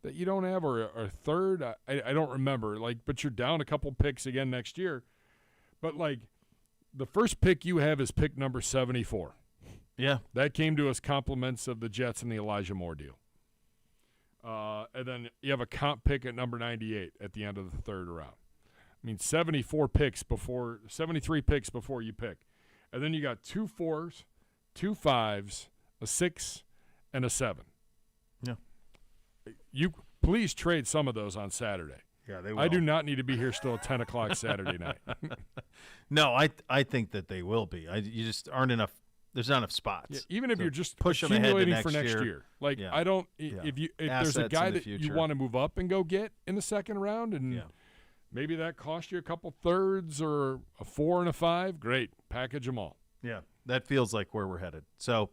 that you don't have, or a third. I don't remember. But you're down a couple picks again next year. But the first pick you have is pick number 74. Yeah. That came to us compliments of the Jets and the Elijah Moore deal. And then you have a comp pick at number 98 at the end of the 3rd round. I mean, 73 picks before you pick. And then you got 2 4s, 2 5s, a 6, and a 7. Yeah. You please trade some of those on Saturday. Yeah, they will. I do not need to be here still at 10 o'clock Saturday night. No, I think that they will be. You just aren't enough. There's not enough spots. Yeah, even if you're just push them ahead to for next year. I don't. If there's a guy that you want to move up and go get in the 2nd round, and maybe that cost you a couple thirds or a 4 and a 5, great, package them all. Yeah, that feels like where we're headed. So,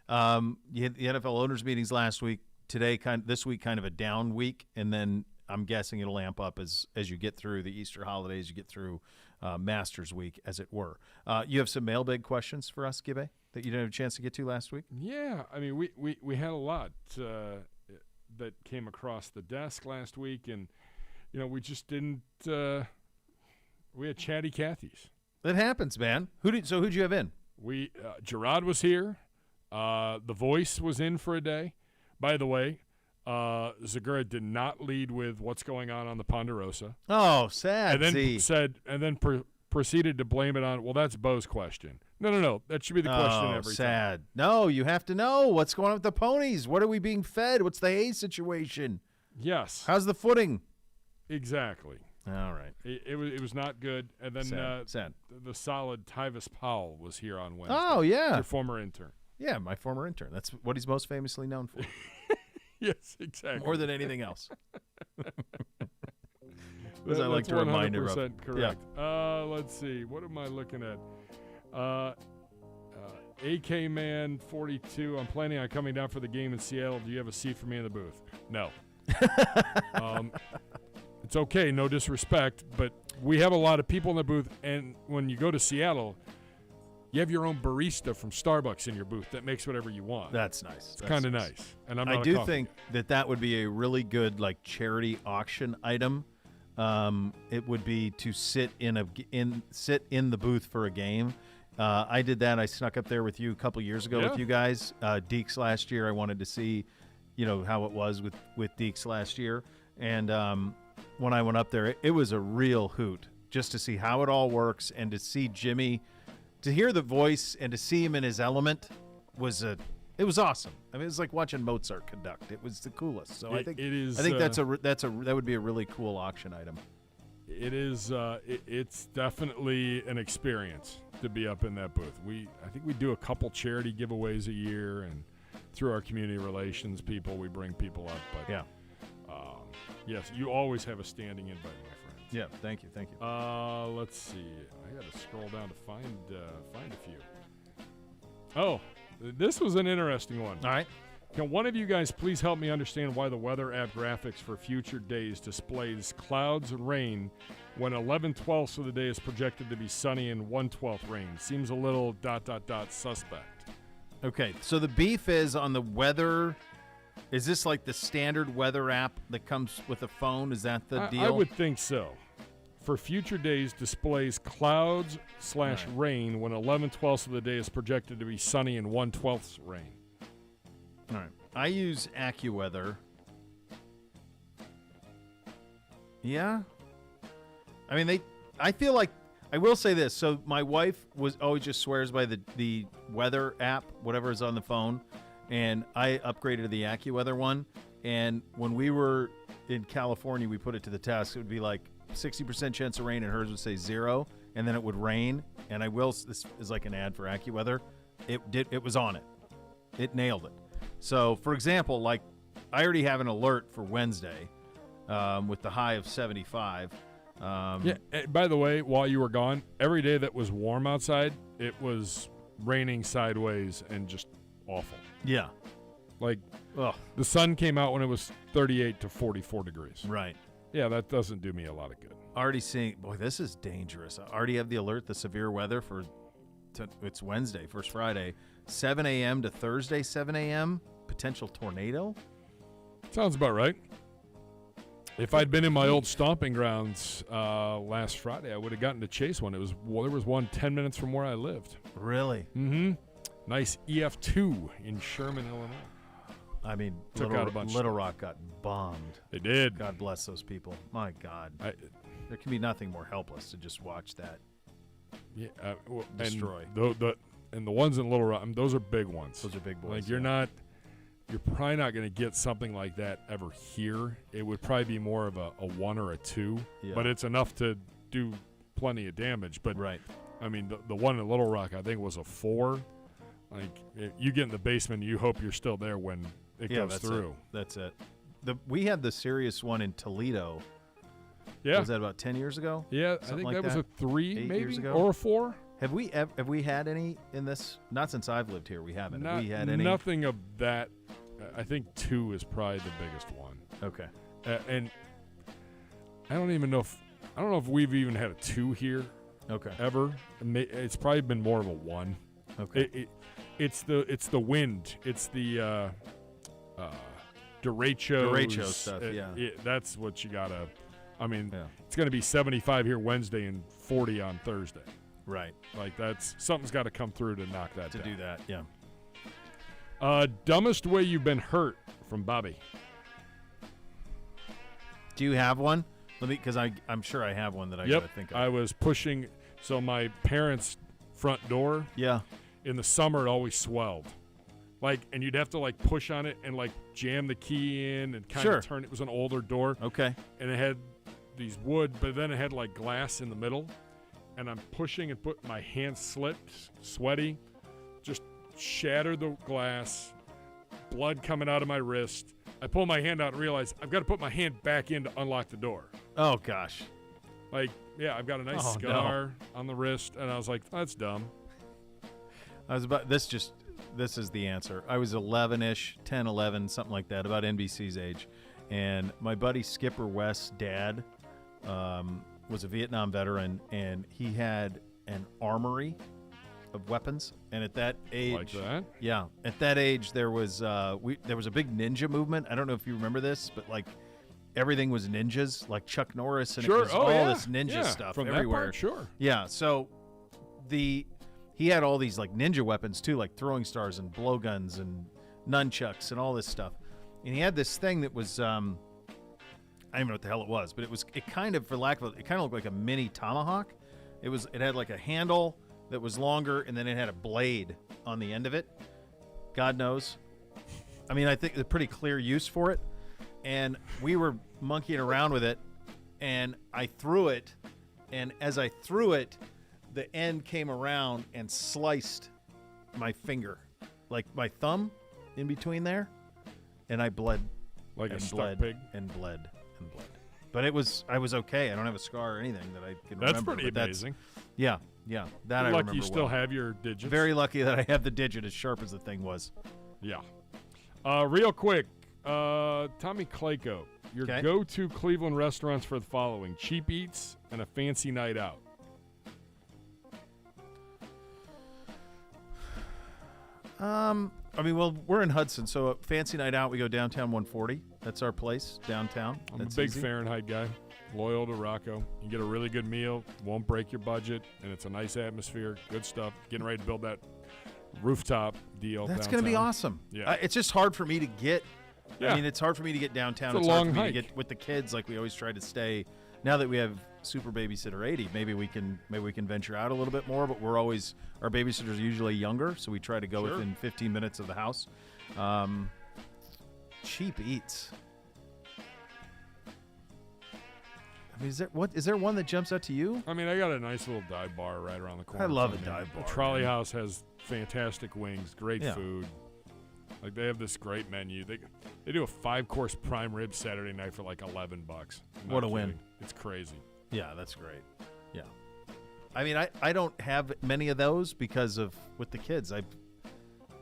you had the NFL owners meetings last week. Today, this week, kind of a down week, and then I'm guessing it'll amp up as you get through the Easter holidays, you get through Masters Week, as it were. You have some mailbag questions for us, Gibbe, that you didn't have a chance to get to last week? Yeah, I mean, we had a lot that came across the desk last week, and we just didn't. We had chatty Cathy's. That happens, man. Who'd you have in? Gerard was here. The Voice was in for a day. By the way, Zagura did not lead with what's going on the Ponderosa. Oh, sad. And then proceeded to blame it on. Well, that's Bo's question. No. That should be the question every sad. time. No, you have to know what's going on with the ponies. What are we being fed? What's the hay situation? Yes. How's the footing? Exactly. All right. It was not good. And then sad. The solid Tyvis Powell was here on Wednesday. Oh, yeah. Your former intern. Yeah, my former intern. That's what he's most famously known for. Yes, exactly. More than anything else. I like to remind everyone. Correct. Yeah. Let's see. What am I looking at? AK Man 42. I'm planning on coming down for the game in Seattle. Do you have a seat for me in the booth? No. It's okay, no disrespect, but we have a lot of people in the booth, and when you go to Seattle, you have your own barista from Starbucks in your booth that makes whatever you want. That's nice. It's kind of nice. And I'm not I do think that would be a really good like charity auction item. It would be to sit in the booth for a game. I did that. I snuck up there with you a couple years ago with you guys. Deeks last year. I wanted to see, how it was with Deeks last year. And when I went up there, it was a real hoot just to see how it all works and to see Jimmy, to hear the voice and to see him in his element it was awesome. I mean, it was like watching Mozart conduct. It was the coolest. So I think that would be a really cool auction item. It is. It's definitely an experience to be up in that booth. I think we do a couple charity giveaways a year, and through our community relations people, we bring people up. But yeah, yes, you always have a standing invite, my friend. Yeah, thank you. Let's see. I got to scroll down to find a few. Oh, this was an interesting one. All right. Can one of you guys please help me understand why the weather app graphics for future days displays clouds and rain when 11/12 of the day is projected to be sunny and 1/12 rain? Seems a little ... suspect. Okay, so the beef is on the weather. Is this like the standard weather app that comes with a phone? Is that the deal? I would think so. For future days displays clouds / rain when 11/12 of the day is projected to be sunny and 1/12 rain. All right. I use AccuWeather. Yeah. I mean, I feel like, I will say this. So my wife always just swears by the weather app, whatever is on the phone, and I upgraded to the AccuWeather one. And when we were in California, we put it to the test. It would be like 60% chance of rain, and hers would say 0, and then it would rain. And this is like an ad for AccuWeather. It was on it. It nailed it. So, for example, like I already have an alert for Wednesday with the high of 75. By the way, while you were gone, every day that was warm outside, it was raining sideways and just awful. Yeah. Like, the sun came out when it was 38 to 44 degrees. Right. Yeah, that doesn't do me a lot of good. Already seeing, boy, this is dangerous. I already have the alert, the severe weather it's Wednesday, first Friday, 7 a.m. to Thursday, 7 a.m., potential tornado? Sounds about right. If I'd been in my old stomping grounds last Friday, I would have gotten to chase one. There was one 10 minutes from where I lived. Really? Mm-hmm. Nice EF2 in Sherman, Illinois. I mean, Took out a bunch. Little Rock got bombed. They did. God bless those people. My God. There can be nothing more helpless to just watch that. Yeah, destroy. And the ones in Little Rock, those are big ones. Those are big boys. Like you're probably not going to get something like that ever here. It would probably be more of a 1 or a 2, but it's enough to do plenty of damage. But right. I mean, the one in Little Rock, I think, was a 4. Like you get in the basement, you hope you're still there when it goes through. That's it. We had the serious one in Toledo. Yeah. Was that about 10 years ago? Yeah, I think that was a 3 8 maybe years ago? or a 4. Have we had any in this? Not since I've lived here. We haven't. Have we had any? Nothing of that. I think 2 is probably the biggest one. Okay. And I don't know if we've even had a 2 here. Okay. Ever. It's probably been more of a 1. Okay. It's the wind. It's the derecho stuff. That's what you gotta. I mean, it's going to be 75 here Wednesday and 40 on Thursday. Right. Like something's got to come through to knock that down. To do that, yeah. Dumbest way you've been hurt from Bobby. Do you have one? Because I'm sure I have one that I gotta think of. I was pushing. So my parents' front door. Yeah. In the summer, it always swelled. And you'd have to push on it and jam the key in and kind of turn. It was an older door. Okay. And it had these wood, but then it had glass in the middle. And I'm pushing and my hand slipped, sweaty, just shattered the glass, blood coming out of my wrist. I pull my hand out and realize I've got to put my hand back in to unlock the door. Oh, gosh. Like, yeah, I've got a nice scar on the wrist, and I was like, that's dumb. This is the answer. I was 11-ish, 10, 11, something like that, about NBC's age. And my buddy Skipper West's dad was a Vietnam veteran, and he had an armory of weapons. And at that age, Like that? Yeah, at that age, there was a big ninja movement. I don't know if you remember this, but like everything was ninjas, like Chuck Norris, and it was all this ninja stuff from everywhere. That part, sure. Yeah, so he had all these like ninja weapons too, like throwing stars and blowguns and nunchucks and all this stuff. And he had this thing that was I don't even know what the hell it was, but it kind of, for lack of it kind of looked like a mini tomahawk. It had like a handle that was longer, and then it had a blade on the end of it. God knows. I mean, I think there's a pretty clear use for it. And we were monkeying around with it, and I threw it, and as I threw it, the end came around and sliced my finger, like my thumb in between there, and I bled. Like and a stuck bled pig? and bled and bled. But I was okay. I don't have a scar or anything that I can That's remember. pretty but amazing. Yeah. That I Lucky remember you still well. have your digits. Very lucky that I have the digit as sharp as the thing was. Yeah. Real quick, Tommy Clayco, your Okay. go-to Cleveland restaurants for the following: cheap eats and a fancy night out. I mean, well, we're in Hudson, so a fancy night out, we go downtown 140. That's our place, downtown. I'm That's a big easy. Fahrenheit guy, loyal to Rocco. You get a really good meal, won't break your budget, and it's a nice atmosphere, good stuff. Getting ready to build that rooftop deal. That's going to be downtown. awesome. Yeah. It's just hard for me to get. Yeah. I mean, it's hard for me to get downtown. It's a hard long for me hike. to get with the kids. Like we always try to stay. Now that we have Super Babysitter 80, maybe we can venture out a little bit more. But our babysitters are usually younger, so we try to go within 15 minutes of the house. Cheap eats. I mean, is there one that jumps out to you? I mean, I got a nice little dive bar right around the corner. I love from a me. dive bar, The Trolley man. House has fantastic wings, great Yeah. food. Like they have this great menu. They do a 5-course prime rib Saturday night for like $11. I'm What not a win. kidding. It's crazy. Yeah, that's great. Yeah. I mean, I don't have many of those because of with the kids.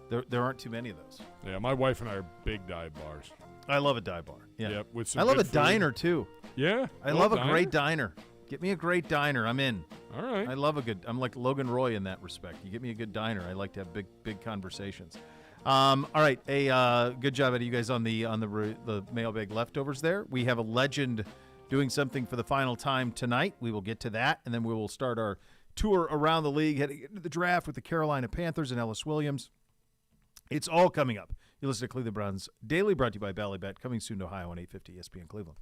There aren't too many of those. Yeah, my wife and I are big dive bars. I love a dive bar. Yeah. Yep, with some I love good a food. diner too. Yeah, I love a great diner. Get me a great diner. I'm in. All right. I'm like Logan Roy in that respect. You get me a good diner. I like to have big conversations. All right. Good job, Eddie. You guys on the mailbag leftovers there. We have a legend doing something for the final time tonight. We will get to that, and then we will start our tour around the league, heading into the draft with the Carolina Panthers and Ellis Williams. It's all coming up. You listen to Cleveland Browns Daily, brought to you by Ballybet, coming soon to Ohio on 850 ESPN Cleveland.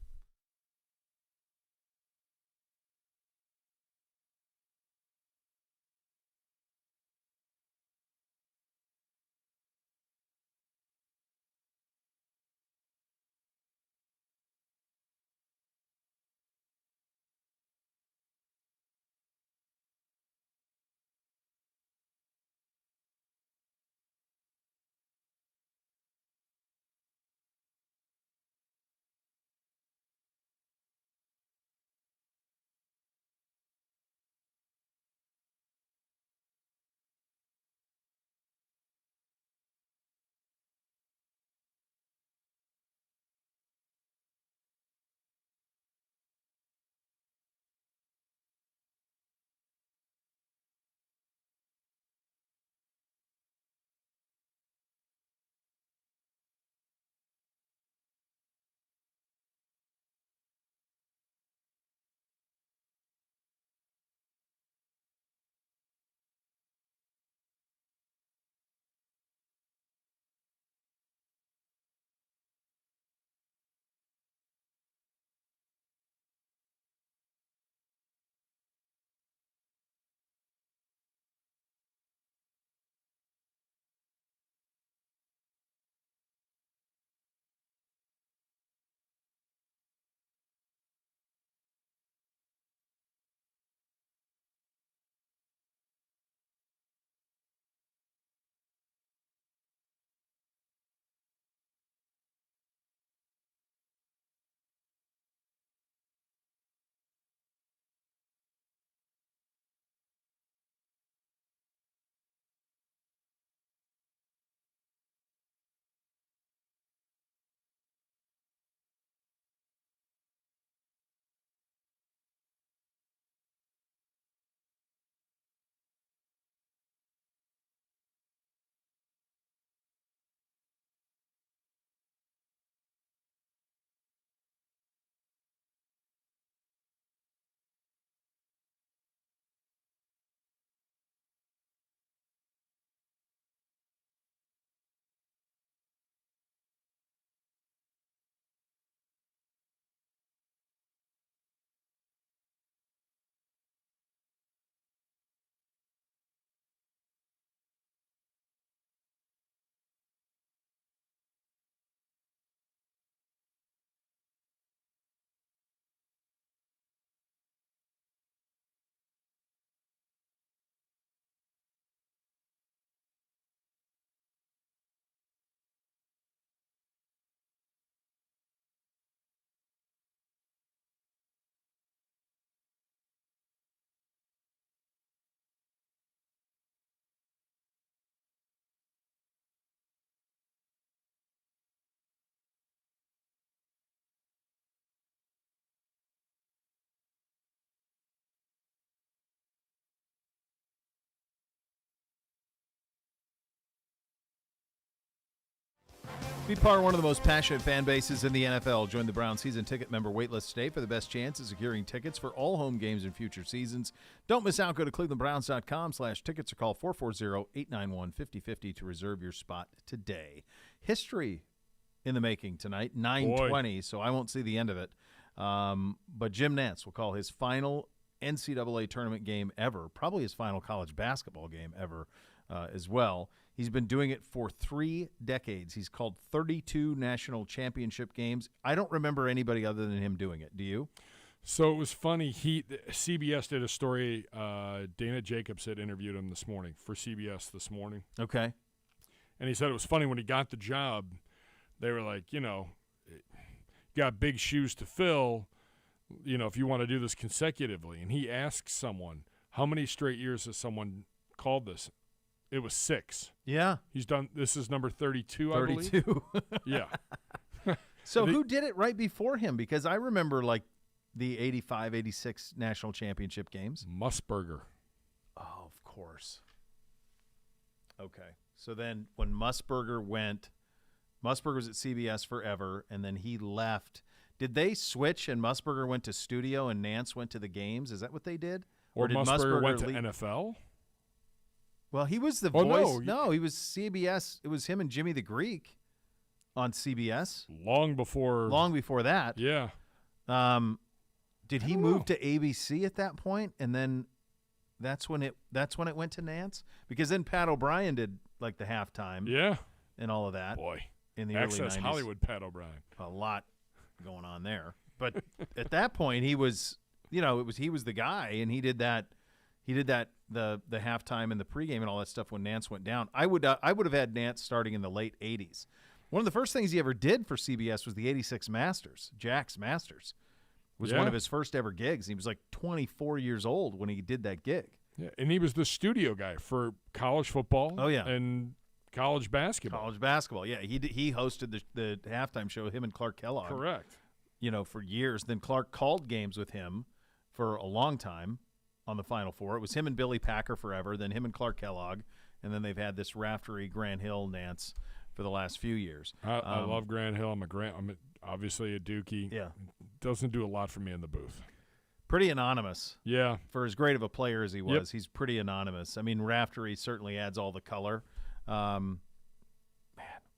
Be part of one of the most passionate fan bases in the NFL. Join the Brown season ticket member waitlist today for the best chance of securing tickets for all home games in future seasons. Don't miss out. Go to clevelandbrowns.com/tickets or call 440-891-5050 to reserve your spot today. History in the making tonight, 9:20, so I won't see the end of it. But Jim Nantz will call his final NCAA tournament game ever, probably his final college basketball game ever as well. He's been doing it for 3 decades. He's called 32 national championship games. I don't remember anybody other than him doing it. Do you? So it was funny. CBS did a story. Dana Jacobs had interviewed him this morning for CBS this morning. Okay. And he said it was funny when he got the job. They were like, you got big shoes to fill, if you want to do this consecutively. And he asked someone, how many straight years has someone called this? It was 6. Yeah. He's done. This is number 32, I believe. 32. Yeah. So who did it right before him? Because I remember the 85, 86 national championship games. Musburger. Oh, of course. Okay. So then when Musburger was at CBS forever, and then he left. Did they switch and Musburger went to studio and Nantz went to the games? Is that what they did? Or did Musburger went to NFL? Well, he was the voice. No, he was CBS. It was him and Jimmy the Greek on CBS. Long before that. Yeah. Did he move to ABC at that point, and then that's when it went to Nantz? Because then Pat O'Brien did the halftime. Yeah. And all of that. Boy. In the Access early 90s. Hollywood Pat O'Brien. A lot going on there. But at that point he was he was the guy, and he did that the halftime and the pregame and all that stuff when Nantz went down. I would have had Nantz starting in the late 80s. One of the first things he ever did for CBS was the 86 Masters. Jack's Masters was one of his first ever gigs. He was 24 years old when he did that gig. Yeah, and he was the studio guy for college football. Oh yeah. And college basketball. College basketball. Yeah, he hosted the halftime show with him and Clark Kellogg. Correct. For years. Then Clark called games with him for a long time. On the Final Four. It was him and Billy Packer forever, then him and Clark Kellogg, and then they've had this Raftery, Grant Hill, Nantz for the last few years. I love Grant Hill. I'm obviously a Dookie. Yeah. Doesn't do a lot for me in the booth. Pretty anonymous. Yeah. For as great of a player as he was, he's pretty anonymous. I mean, Raftery certainly adds all the color. Man,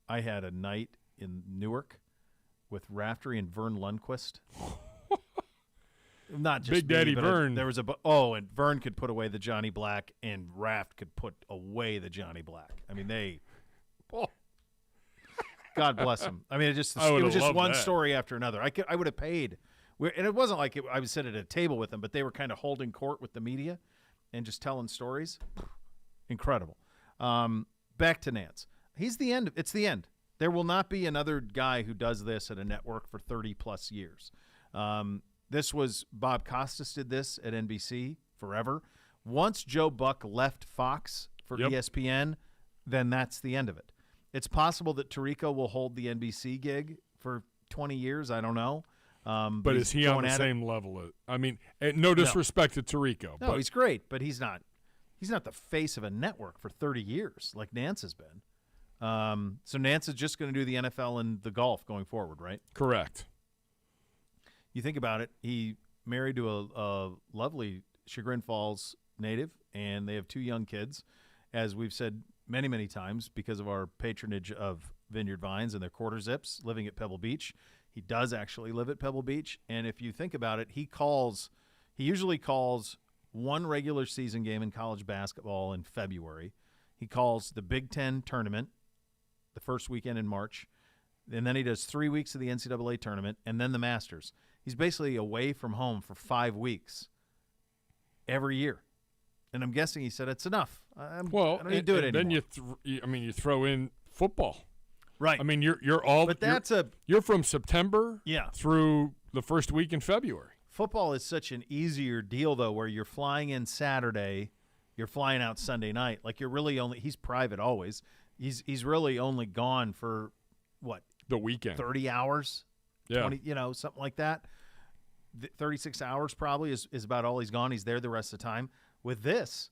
I had a night in Newark with Raftery and Vern Lundquist. Not just Big Daddy Vern. There was and Vern could put away the Johnny Black, and Raft could put away the Johnny Black. I mean, God bless him. I mean, it was just one story after another. I would have paid, and it wasn't like I was sitting at a table with them, but they were kind of holding court with the media and just telling stories. Incredible. Back to Nantz. It's the end. There will not be another guy who does this at a network for 30 plus years. This was Bob Costas did this at NBC forever. Once Joe Buck left Fox for ESPN, then that's the end of it. It's possible that Tirico will hold the NBC gig for 20 years. I don't know. But is he on the same level? No disrespect to Tirico. No, he's great, but he's not the face of a network for 30 years like Nantz has been. So Nantz is just going to do the NFL and the golf going forward, right? Correct. You think about it, he married to a lovely Chagrin Falls native, and they have 2 young kids, as we've said many, many times because of our patronage of Vineyard Vines and their quarter zips living at Pebble Beach. He does actually live at Pebble Beach, and if you think about it, he usually calls one regular season game in college basketball in February. He calls the Big Ten tournament the first weekend in March, and then he does 3 weeks of the NCAA tournament, and then the Masters. He's basically away from home for 5 weeks every year. And I'm guessing he said it's enough. I don't need to do it anymore. Then you throw in football. Right. I mean, you're from September through the first week in February. Football is such an easier deal, though, where you're flying in Saturday, you're flying out Sunday night. He's private always. He's really only gone for, what? The weekend. 30 hours? Yeah. 20, something like that. 36 hours probably is about all he's gone. He's there the rest of the time. With this,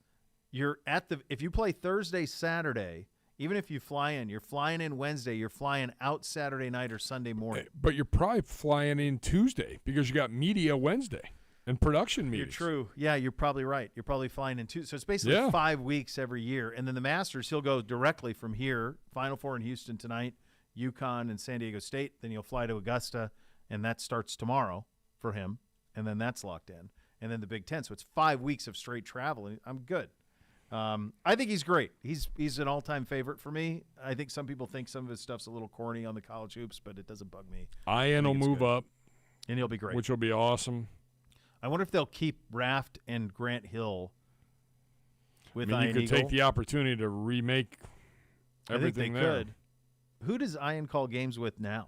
if you play Thursday, Saturday, Even if you fly in, you're flying in Wednesday, you're flying out Saturday night or Sunday morning. But you're probably flying in Tuesday because you got media Wednesday and production meetings. You're true. Yeah, you're probably right. You're probably flying in Tuesday. So it's basically 5 weeks every year. And then the Masters, he'll go directly from here, Final Four in Houston tonight, UConn and San Diego State. Then he'll fly to Augusta, and that starts tomorrow for him. And then that's locked in. And then the Big Ten. So it's 5 weeks of straight travel. And I'm good. I think he's great. He's an all-time favorite for me. I think some people think some of his stuff's a little corny on the college hoops, but it doesn't bug me. Ian will move up. And he'll be great. Which will be awesome. I wonder if they'll keep Raft and Grant Hill with Ian Eagle. You could take the opportunity to remake everything I think they could. Who does Ian call games with now?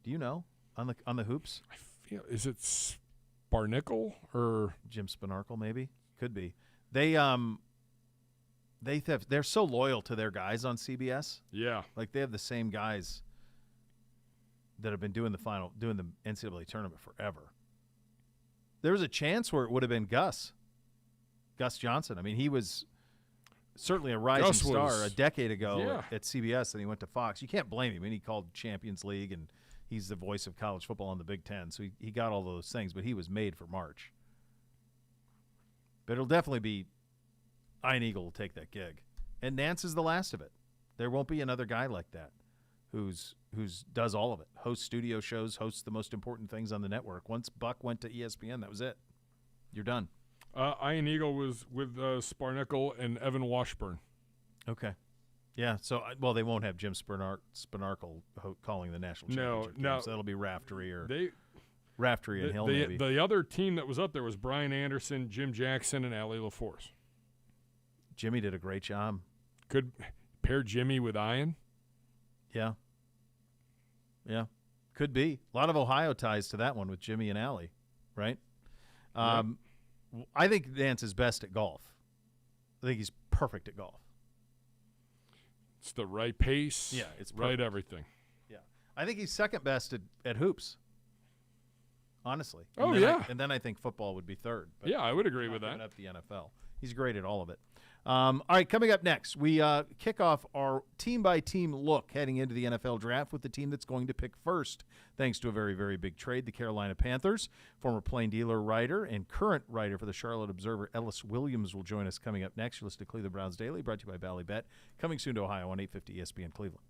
Do you know on the hoops? I feel is it Sparnickel or Jim Spanarkel? Maybe could be. They're so loyal to their guys on CBS. Yeah, like they have the same guys that have been doing the NCAA tournament forever. There was a chance where it would have been Gus Johnson. I mean, he was certainly a rising star a decade ago at CBS, and he went to Fox. You can't blame him. I mean, he called Champions League, and he's the voice of college football on the Big Ten, so he got all those things, but he was made for March. But it'll definitely be Ian Eagle will take that gig. And Nance is the last of it. There won't be another guy like that who's does all of it. Hosts studio shows, hosts the most important things on the network. Once Buck went to ESPN, that was it. You're done. Ian Eagle was with Sparnickel and Evan Washburn. Okay. Yeah, so, they won't have Jim Spanarkel calling the national championship game, so that'll be Raftery and Hill, maybe. The other team that was up there was Brian Anderson, Jim Jackson, and Allie LaForce. Jimmy did a great job. Could pair Jimmy with Ian? Yeah. Yeah. Could be. A lot of Ohio ties to that one with Jimmy and Allie, right? I think Nance is best at golf. I think he's perfect at golf. It's the right pace. Yeah, it's perfect. Right everything. Yeah. I think he's second best at hoops. Honestly. And then I think football would be third. But I would agree with that. Up the NFL. He's great at all of it. All right, coming up next, we kick off our team-by-team look heading into the NFL draft with the team that's going to pick first, thanks to a very, very big trade, the Carolina Panthers. Former Plain Dealer writer and current writer for the Charlotte Observer, Ellis Williams, will join us coming up next. You're listening to Cleveland Browns Daily, brought to you by Ballybet, coming soon to Ohio on 850 ESPN Cleveland.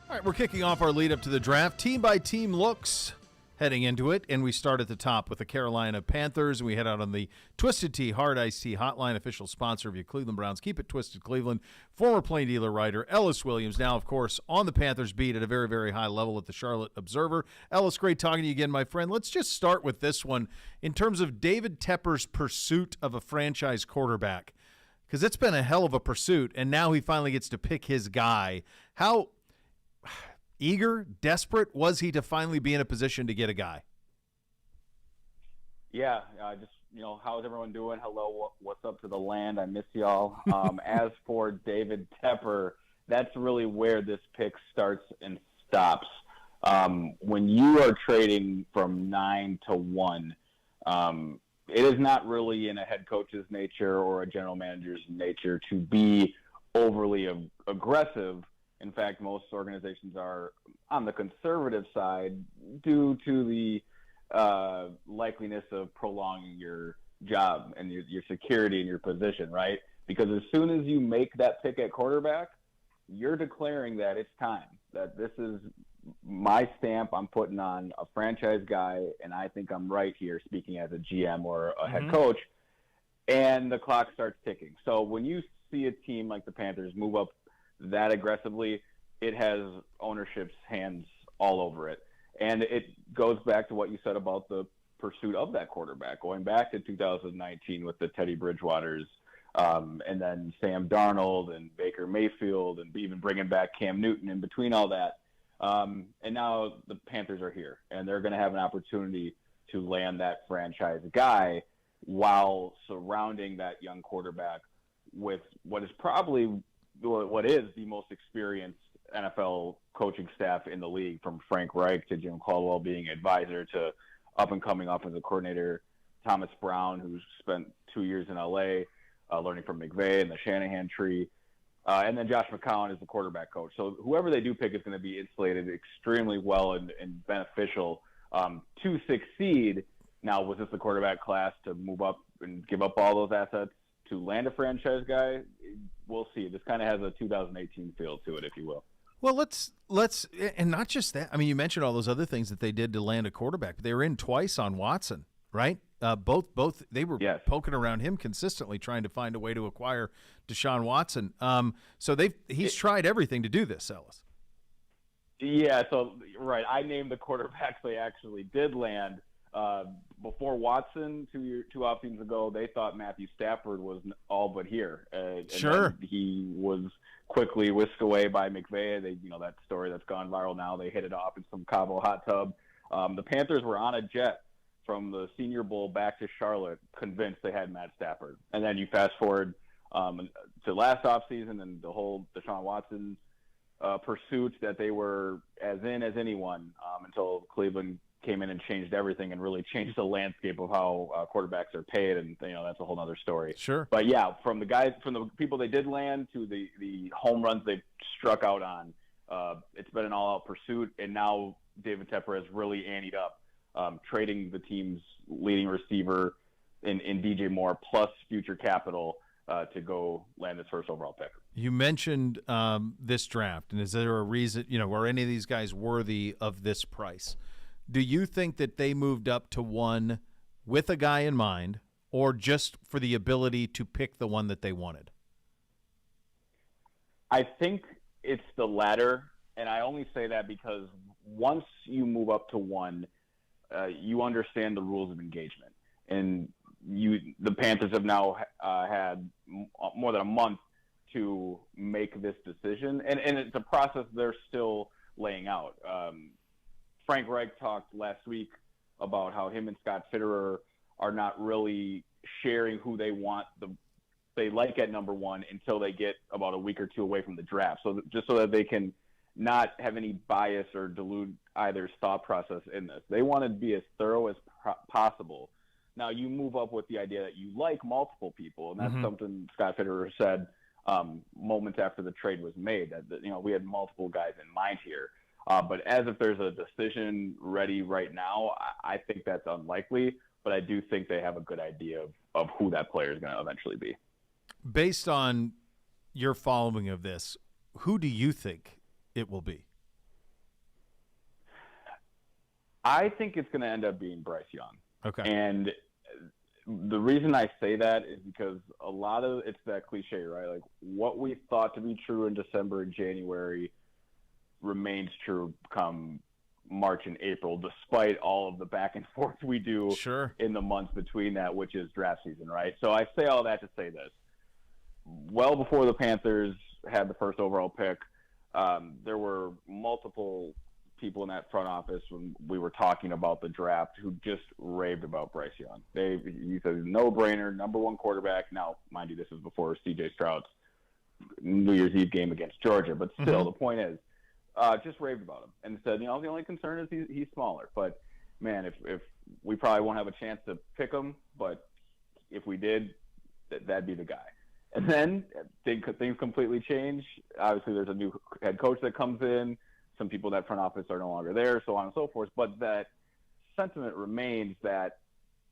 All right, we're kicking off our lead up to the draft. Team-by-team looks heading into it, and we start at the top with the Carolina Panthers. We head out on the Twisted Tea Hard Iced Tea Hotline, official sponsor of your Cleveland Browns. Keep it twisted, Cleveland. Former Plain Dealer writer Ellis Williams, now, of course, on the Panthers beat at a very, very high level at the Charlotte Observer. Ellis, great talking to you again, my friend. Let's just start with this one in terms of David Tepper's pursuit of a franchise quarterback, because it's been a hell of a pursuit, and now he finally gets to pick his guy. How eager, desperate was he to finally be in a position to get a guy? Yeah, just, how's everyone doing? Hello, what's up to the land? I miss y'all. As for David Tepper, that's really where this pick starts and stops. When you are trading from 9 to 1, it is not really in a head coach's nature or a general manager's nature to be overly aggressive. In fact, most organizations are on the conservative side due to the likeliness of prolonging your job and your security in your position, right? Because as soon as you make that pick at quarterback, you're declaring that it's time, that this is my stamp I'm putting on a franchise guy, and I think I'm right here, speaking as a GM or a head coach, and the clock starts ticking. So when you see a team like the Panthers move up that aggressively, it has ownership's hands all over it. And it goes back to what you said about the pursuit of that quarterback, going back to 2019 with the Teddy Bridgewaters, and then Sam Darnold and Baker Mayfield, and even bringing back Cam Newton in between all that. And now the Panthers are here, and they're going to have an opportunity to land that franchise guy while surrounding that young quarterback with what is the most experienced NFL coaching staff in the league, from Frank Reich to Jim Caldwell being advisor to up-and-coming offensive coordinator Thomas Brown, who's spent 2 years in L.A. Learning from McVay and the Shanahan tree. And then Josh McCown is the quarterback coach. So whoever they do pick is going to be insulated extremely well and beneficial to succeed. Now, was this the quarterback class to move up and give up all those assets to land a franchise guy? We'll see. This kind of has a 2018 feel to it, if you will. Well, let's and not just that. I mean, you mentioned all those other things that they did to land a quarterback. They were in twice on Watson, right? Both they were poking around him consistently, trying to find a way to acquire Deshaun Watson. So he's tried everything to do this, Ellis. Yeah. So right, I named the quarterbacks they actually did land. Before Watson, two off seasons ago, they thought Matthew Stafford was all but here. Sure. He was quickly whisked away by McVay. That story that's gone viral now. They hit it off in some Cabo hot tub. The Panthers were on a jet from the Senior Bowl back to Charlotte, convinced they had Matt Stafford. And then you fast forward to last offseason and the whole Deshaun Watson pursuit that they were as in as anyone until Cleveland came in and changed everything and really changed the landscape of how quarterbacks are paid, and that's a whole other story. Sure. But yeah, from the people they did land to the home runs they struck out on, it's been an all-out pursuit, and now David Tepper has really anteed up, trading the team's leading receiver in DJ Moore plus future capital to go land his first overall pick. You mentioned this draft, and is there a reason, are any of these guys worthy of this price? Do you think that they moved up to 1 with a guy in mind, or just for the ability to pick the one that they wanted? I think it's the latter, and I only say that because once you move up to 1, you understand the rules of engagement. And the Panthers have now had more than a month to make this decision, and it's a process they're still laying out. Frank Reich talked last week about how him and Scott Fitterer are not really sharing who they like at number 1 until they get about a week or two away from the draft. So just so that they can not have any bias or dilute either's thought process in this. They want to be as thorough as possible. Now you move up with the idea that you like multiple people, and that's something Scott Fitterer said moments after the trade was made, that we had multiple guys in mind here. But as if there's a decision ready right now, I think that's unlikely. But I do think they have a good idea of who that player is going to eventually be. Based on your following of this, who do you think it will be? I think it's going to end up being Bryce Young. Okay. And the reason I say that is because a lot of it's that cliche, right? Like what we thought to be true in December and January remains true come March and April, despite all of the back and forth we do in the months between that, which is draft season, right? So I say all that to say this. Well before the Panthers had the first overall pick, there were multiple people in that front office when we were talking about the draft who just raved about Bryce Young. You said no-brainer, number one quarterback. Now, mind you, this is before C.J. Stroud's New Year's Eve game against Georgia, but still, the point is, just raved about him and said, the only concern is he's smaller. But, man, if we probably won't have a chance to pick him, but if we did, that'd be the guy. And then things completely change. Obviously, there's a new head coach that comes in. Some people in that front office are no longer there, so on and so forth. But that sentiment remains that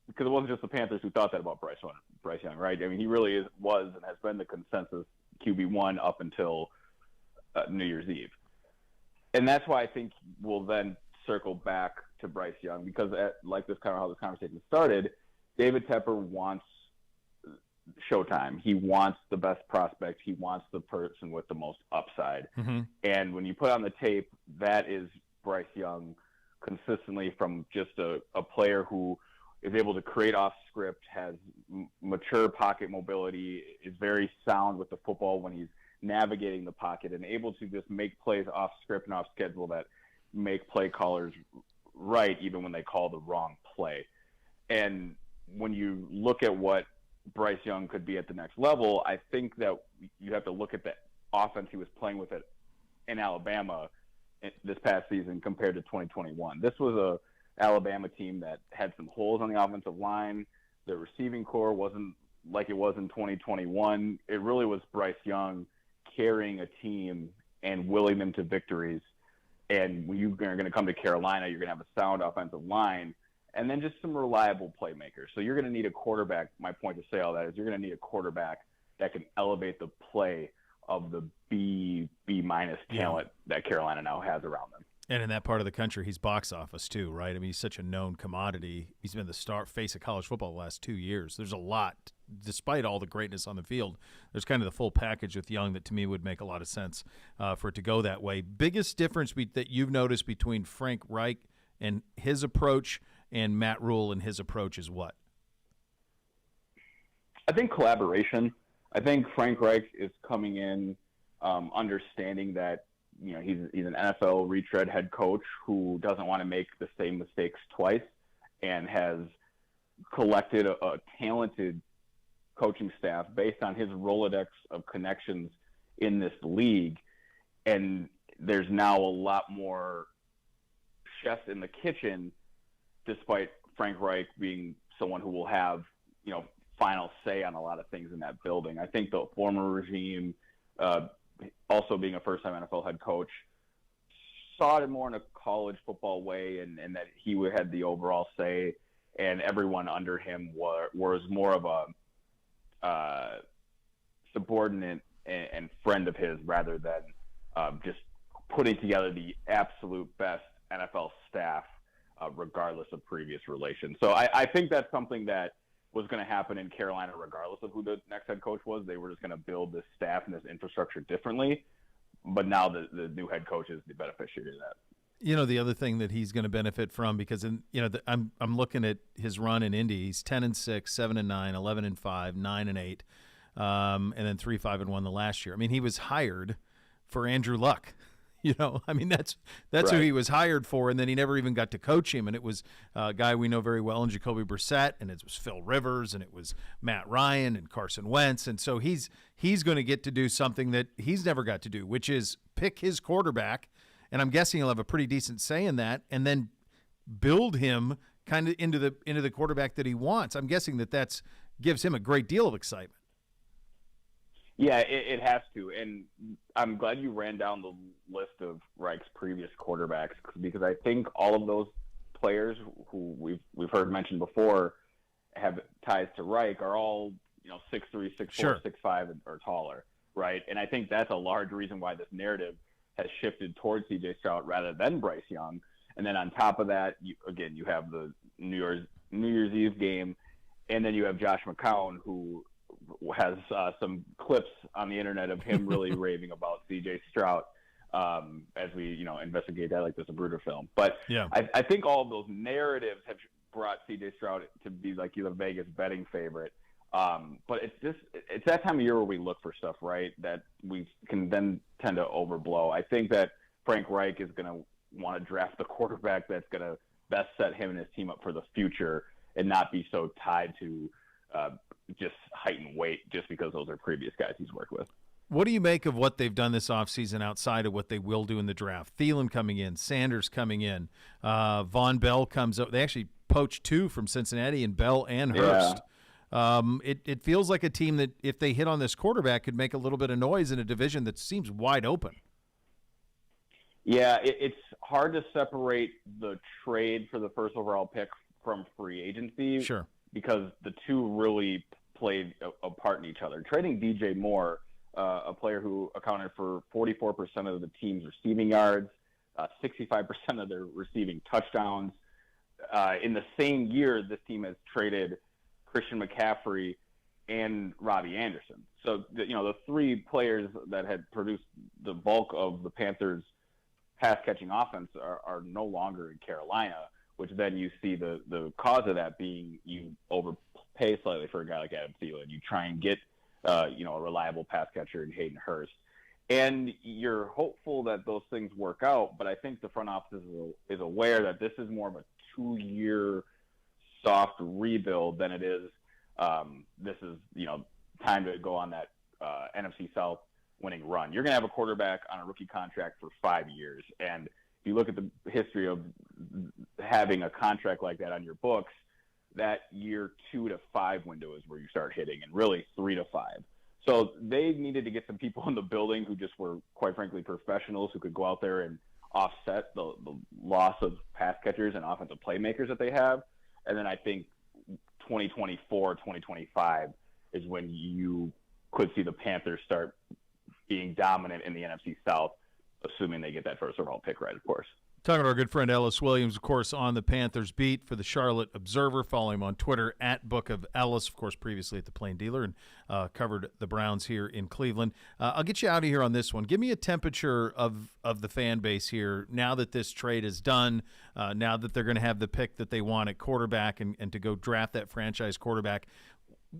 because it wasn't just the Panthers who thought that about Bryce Young, right? I mean, he really was and has been the consensus QB1 up until New Year's Eve. And that's why I think we'll then circle back to Bryce Young because like this kind of how this conversation started, David Tepper wants showtime. He wants the best prospect. He wants the person with the most upside. Mm-hmm. And when you put on the tape, that is Bryce Young consistently from just a player who is able to create off script, has mature pocket mobility, is very sound with the football when he's navigating the pocket and able to just make plays off script and off schedule that make play callers right even when they call the wrong play. And when you look at what Bryce Young could be at the next level, I think that you have to look at the offense he was playing with it in Alabama this past season compared to 2021. This was a Alabama team that had some holes on the offensive line. The receiving core wasn't like it was in 2021. It really was Bryce Young carrying a team and willing them to victories. And when you're going to come to Carolina, you're going to have a sound offensive line and then just some reliable playmakers. So you're going to need a quarterback. My point to say all that is you're going to need a quarterback that can elevate the play of the B minus talent that Carolina now has around them. And in that part of the country, he's box office too, right? I mean, he's such a known commodity. He's been the face of college football the last 2 years. There's a lot, despite all the greatness on the field. There's kind of the full package with Young that to me would make a lot of sense for it to go that way. Biggest difference that you've noticed between Frank Reich and his approach and Matt Rule and his approach is what? I think collaboration. I think Frank Reich is coming in understanding that he's an NFL retread head coach who doesn't want to make the same mistakes twice and has collected a talented coaching staff based on his Rolodex of connections in this league. And there's now a lot more chefs in the kitchen, despite Frank Reich being someone who will have, final say on a lot of things in that building. I think the former regime, also being a first-time NFL head coach, saw it more in a college football way and that he had the overall say, and everyone under him was more of a subordinate and friend of his rather than just putting together the absolute best NFL staff regardless of previous relations. So I think that's something that was going to happen in Carolina regardless of who the next head coach was. They were just going to build this staff and this infrastructure differently. But now the new head coach is the beneficiary of that. The other thing that he's going to benefit from, because I'm looking at his run in Indy. He's 10-6, 7-9, 11-5, 9-8, and then 3-5-1 the last year. I mean, he was hired for Andrew Luck. That's right. Who he was hired for, and then he never even got to coach him. And it was a guy we know very well in Jacoby Brissett, and it was Phil Rivers, and it was Matt Ryan and Carson Wentz. And so he's going to get to do something that he's never got to do, which is pick his quarterback. And I'm guessing he'll have a pretty decent say in that, and then build him kind of into the quarterback that he wants. I'm guessing that gives him a great deal of excitement. Yeah, it has to, and I'm glad you ran down the list of Reich's previous quarterbacks because I think all of those players who we've heard mentioned before have ties to Reich are all 6'3", 6'4", sure. 6'5", or taller, right? And I think that's a large reason why this narrative has shifted towards C.J. Stroud rather than Bryce Young. And then on top of that, you have the New Year's Eve game, and then you have Josh McCown, who has some clips on the internet of him really raving about C.J. Stroud as we investigate that like this Zapruder film. But yeah. I think all of those narratives have brought C.J. Stroud to be like the Vegas betting favorite. But it's that time of year where we look for stuff, right, that we can then tend to overblow. I think that Frank Reich is going to want to draft the quarterback that's going to best set him and his team up for the future and not be so tied to just height and weight just because those are previous guys he's worked with. What do you make of what they've done this offseason outside of what they will do in the draft? Thielen coming in, Sanders coming in, Von Bell comes up. They actually poached 2 from Cincinnati, and Bell and Hurst. It feels like a team that, if they hit on this quarterback, could make a little bit of noise in a division that seems wide open. Yeah, it's hard to separate the trade for the first overall pick from free agency. Sure. Because the two really played a part in each other. Trading DJ Moore, a player who accounted for 44% of the team's receiving yards, 65% of their receiving touchdowns. In the same year, this team has traded Christian McCaffrey and Robbie Anderson. So, the 3 players that had produced the bulk of the Panthers' pass-catching offense are no longer in Carolina, which then you see the cause of that being you overpay slightly for a guy like Adam Thielen. You try and get a reliable pass catcher in Hayden Hurst. And you're hopeful that those things work out, but I think the front office is aware that this is more of a 2-year soft rebuild than it is this is time to go on that NFC South winning run. You're going to have a quarterback on a rookie contract for 5 years, and if you look at the history of having a contract like that on your books, that year 2 to 5 window is where you start hitting, and really 3 to 5. So they needed to get some people in the building who just were, quite frankly, professionals who could go out there and offset the loss of pass catchers and offensive playmakers that they have. And then I think 2024, 2025 is when you could see the Panthers start being dominant in the NFC South, assuming they get that first overall pick right, of course. Talking to our good friend Ellis Williams, of course, on the Panthers beat for the Charlotte Observer. Follow him on Twitter at Book of Ellis, of course, previously at the Plain Dealer, and covered the Browns here in Cleveland. I'll get you out of here on this one. Give me a temperature of the fan base here now that this trade is done, now that they're going to have the pick that they want at quarterback and to go draft that franchise quarterback.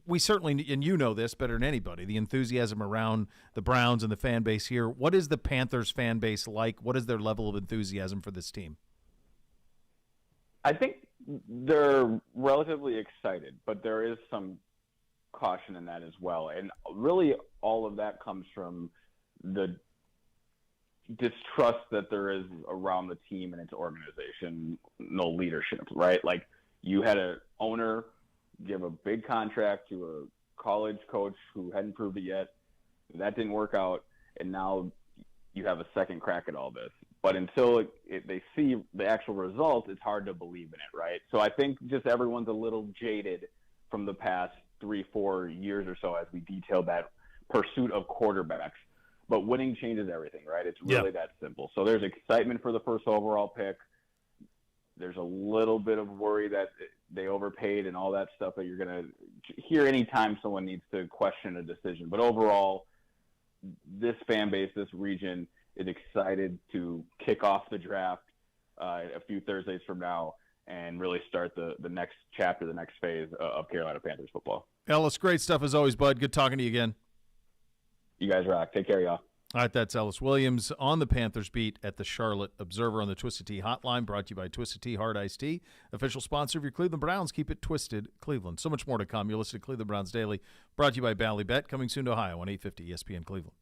We certainly, and you know this better than anybody, the enthusiasm around the Browns and the fan base here. What is the Panthers fan base like? What is their level of enthusiasm for this team? I think they're relatively excited, but there is some caution in that as well. And really all of that comes from the distrust that there is around the team and its organization, no leadership, right? Like, you had an owner give a big contract to a college coach who hadn't proved it yet. That didn't work out, and now you have a second crack at all this. But until they see the actual results, it's hard to believe in it, right? So I think just everyone's a little jaded from the past 3-4 years or so as we detailed that pursuit of quarterbacks. But winning changes everything, right? It's really that simple. So there's excitement for the first overall pick. There's a little bit of worry that they overpaid and all that stuff that you're going to hear anytime someone needs to question a decision. But overall, this fan base, this region is excited to kick off the draft a few Thursdays from now and really start the next chapter, the next phase of Carolina Panthers football. Ellis, great stuff as always, bud. Good talking to you again. You guys rock. Take care, y'all. All right, that's Ellis Williams on the Panthers beat at the Charlotte Observer on the Twisted Tea Hotline, brought to you by Twisted Tea Hard Iced Tea, official sponsor of your Cleveland Browns. Keep it twisted, Cleveland. So much more to come. You're listening to Cleveland Browns Daily, brought to you by Ballybet, coming soon to Ohio on 850 ESPN Cleveland.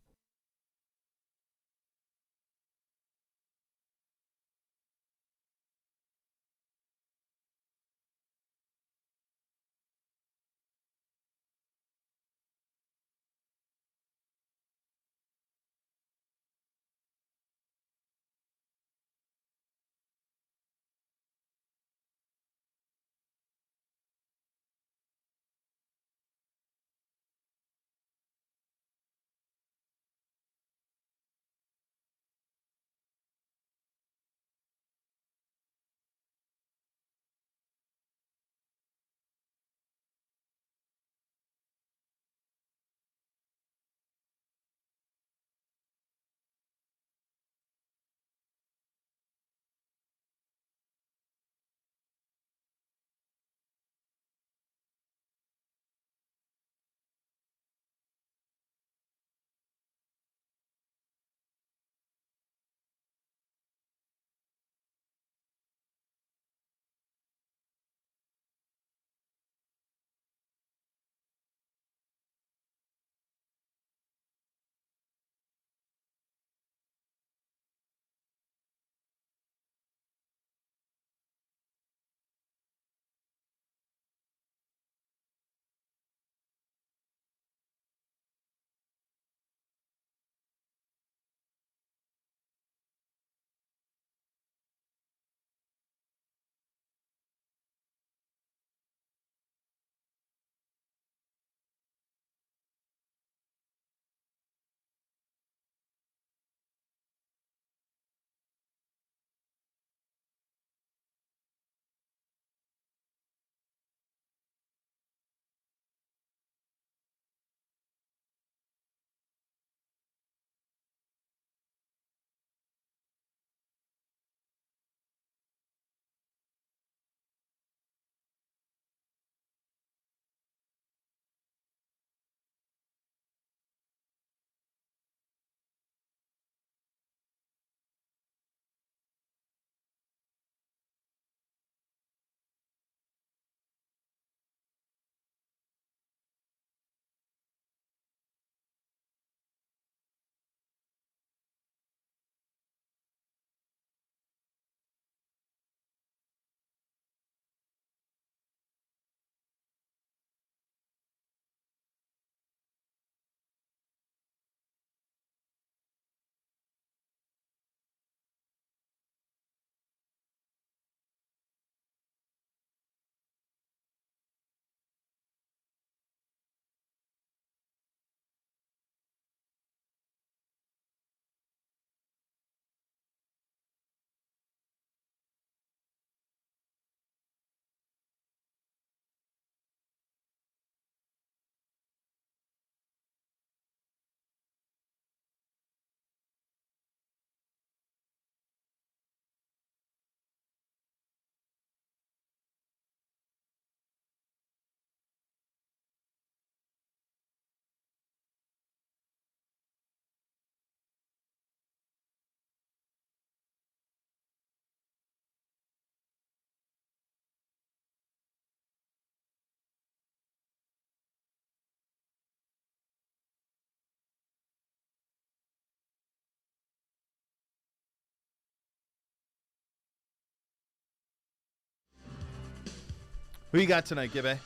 Who you got tonight, Gibbe?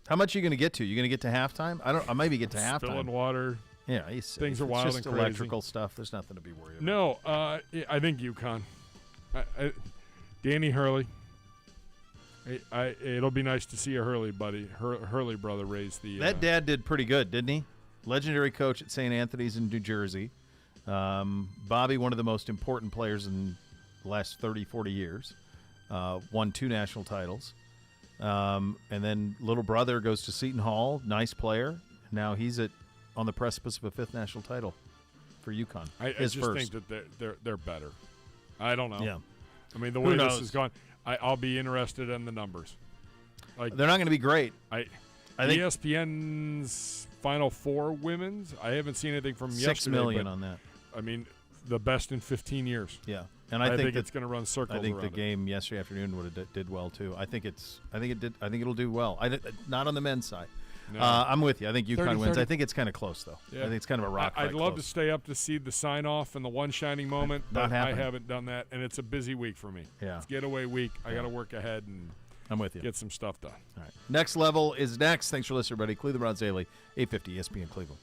How much are you going to get to? You going to get to halftime? I maybe get to halftime. Spilling water. Yeah, things are wild just and crazy. Electrical stuff. There's nothing to be worried about. No, I think UConn. Danny Hurley. It'll be nice to see a Hurley Hurley brother raise the. That dad did pretty good, didn't he? Legendary coach at St. Anthony's in New Jersey. Bobby, one of the most important players in the last 30, 40 years. Won 2 national titles. And then little brother goes to Seton Hall. Nice player. Now he's on the precipice of a 5th national title for UConn. I just think that they're better. I don't know. Yeah. I mean, the way this has gone, I'll be interested in the numbers. Like they're not going to be great. I think ESPN's Final Four women's. I haven't seen anything from yesterday. 6 million on that. I mean, the best in 15 years. Yeah, and I think it's going to run circles. I think around the game yesterday afternoon did well too. I think it'll do well. Not on the men's side. No. I'm with you. I think UConn 30-30. wins. I think it's kind of close though. Yeah. I think it's kind of a rock fight. I'd love close. to stay up to see the sign off and the one shining moment, but I happening. haven't done that, and it's a busy week for me. Yeah, it's getaway week. I got to work ahead and I'm with you. Get some stuff done. All right. Next level is next. Thanks for listening, everybody. Cleveland Browns Daily, 850 ESPN Cleveland.